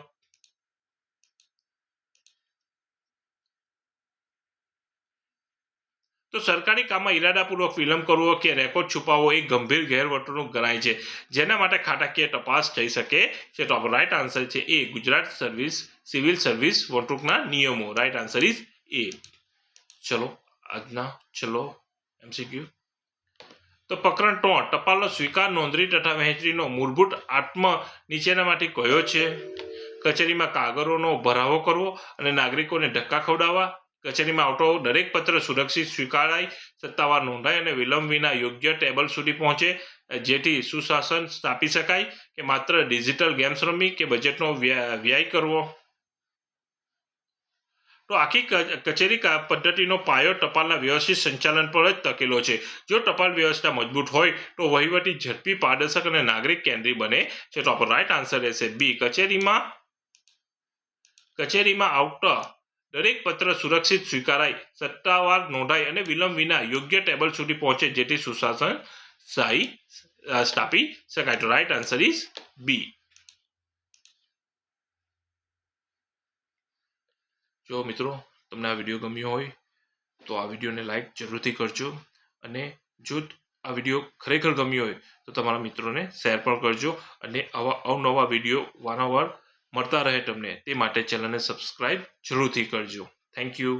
તો સરકારી કામમાં ઇરાદાપૂર્વક વિલંબ કરવો કે રેકોર્ડ છુપાવવો એ ગંભીર ગેરવર્તણૂક ગણાય છે, જેના માટે ખાતાકીય તપાસ થઈ શકે છે. તો આપણો રાઈટ આન્સર છે એ. ગુજરાત સિવિલ સર્વિસ વોન્ટૂકના નિયમો. રાઈટ આન્સર ઇઝ એ. ચલો MCQ. તો પ્રકરણ 3 ટપાલનો સ્વીકાર, નોંધણી તથા વહેંચણીનો મૂળભૂત આત્મ નીચેનામાંથી કયો છે? કચેરીમાં કાગળોનો ભરાવો કરવો અને નાગરિકોને ધક્કા ખવડાવવા, કચેરીમાં આવતો દરેક પત્ર સુરક્ષિત સ્વીકારાય, સત્તાવાર નોંધાય અને વિલંબ વિના યોગ્ય ટેબલ સુધી પહોંચે, જેથી સુશાસન સ્થાપી શકાય કે માત્ર ડિજિટલ ગેમ્સ રમવી કે બજેટનો વ્યય કરવો. તો આખી કચેરી પદ્ધતિનો પાયો ટપાલના વ્યવસ્થિત સંચાલન પર જ ટકેલો છે. જો ટપાલ વ્યવસ્થા મજબૂત હોય તો વહીવટી ઝડપી, પારદર્શક અને નાગરિક કેન્દ્રિત બને છે. તો આપણો રાઈટ આન્સર રહેશે બી. કચેરીમાં આવતા દરેક પત્ર સુરક્ષિત સ્વીકારાય, સત્તાવાર નોંધાય અને વિલંબ વિના યોગ્ય ટેબલ સુધી પહોંચે, જેથી સુશાસન સ્થાપી શકાય. તો રાઈટ આન્સર ઇઝ બી. જો મિત્રો તમને આ વિડીયો ગમ્યો હોય તો આ વિડીયોને લાઈક જરૂરથી કરજો, અને જો આ વિડીયો ખરેખર ગમ્યો હોય તો તમારા મિત્રોને શેર પણ કરજો, અને આવા અવનવા વિડીયો વારંવાર મળતા રહે તમને તે માટે ચેનલને સબસ્ક્રાઈબ જરૂરથી કરજો. Thank you.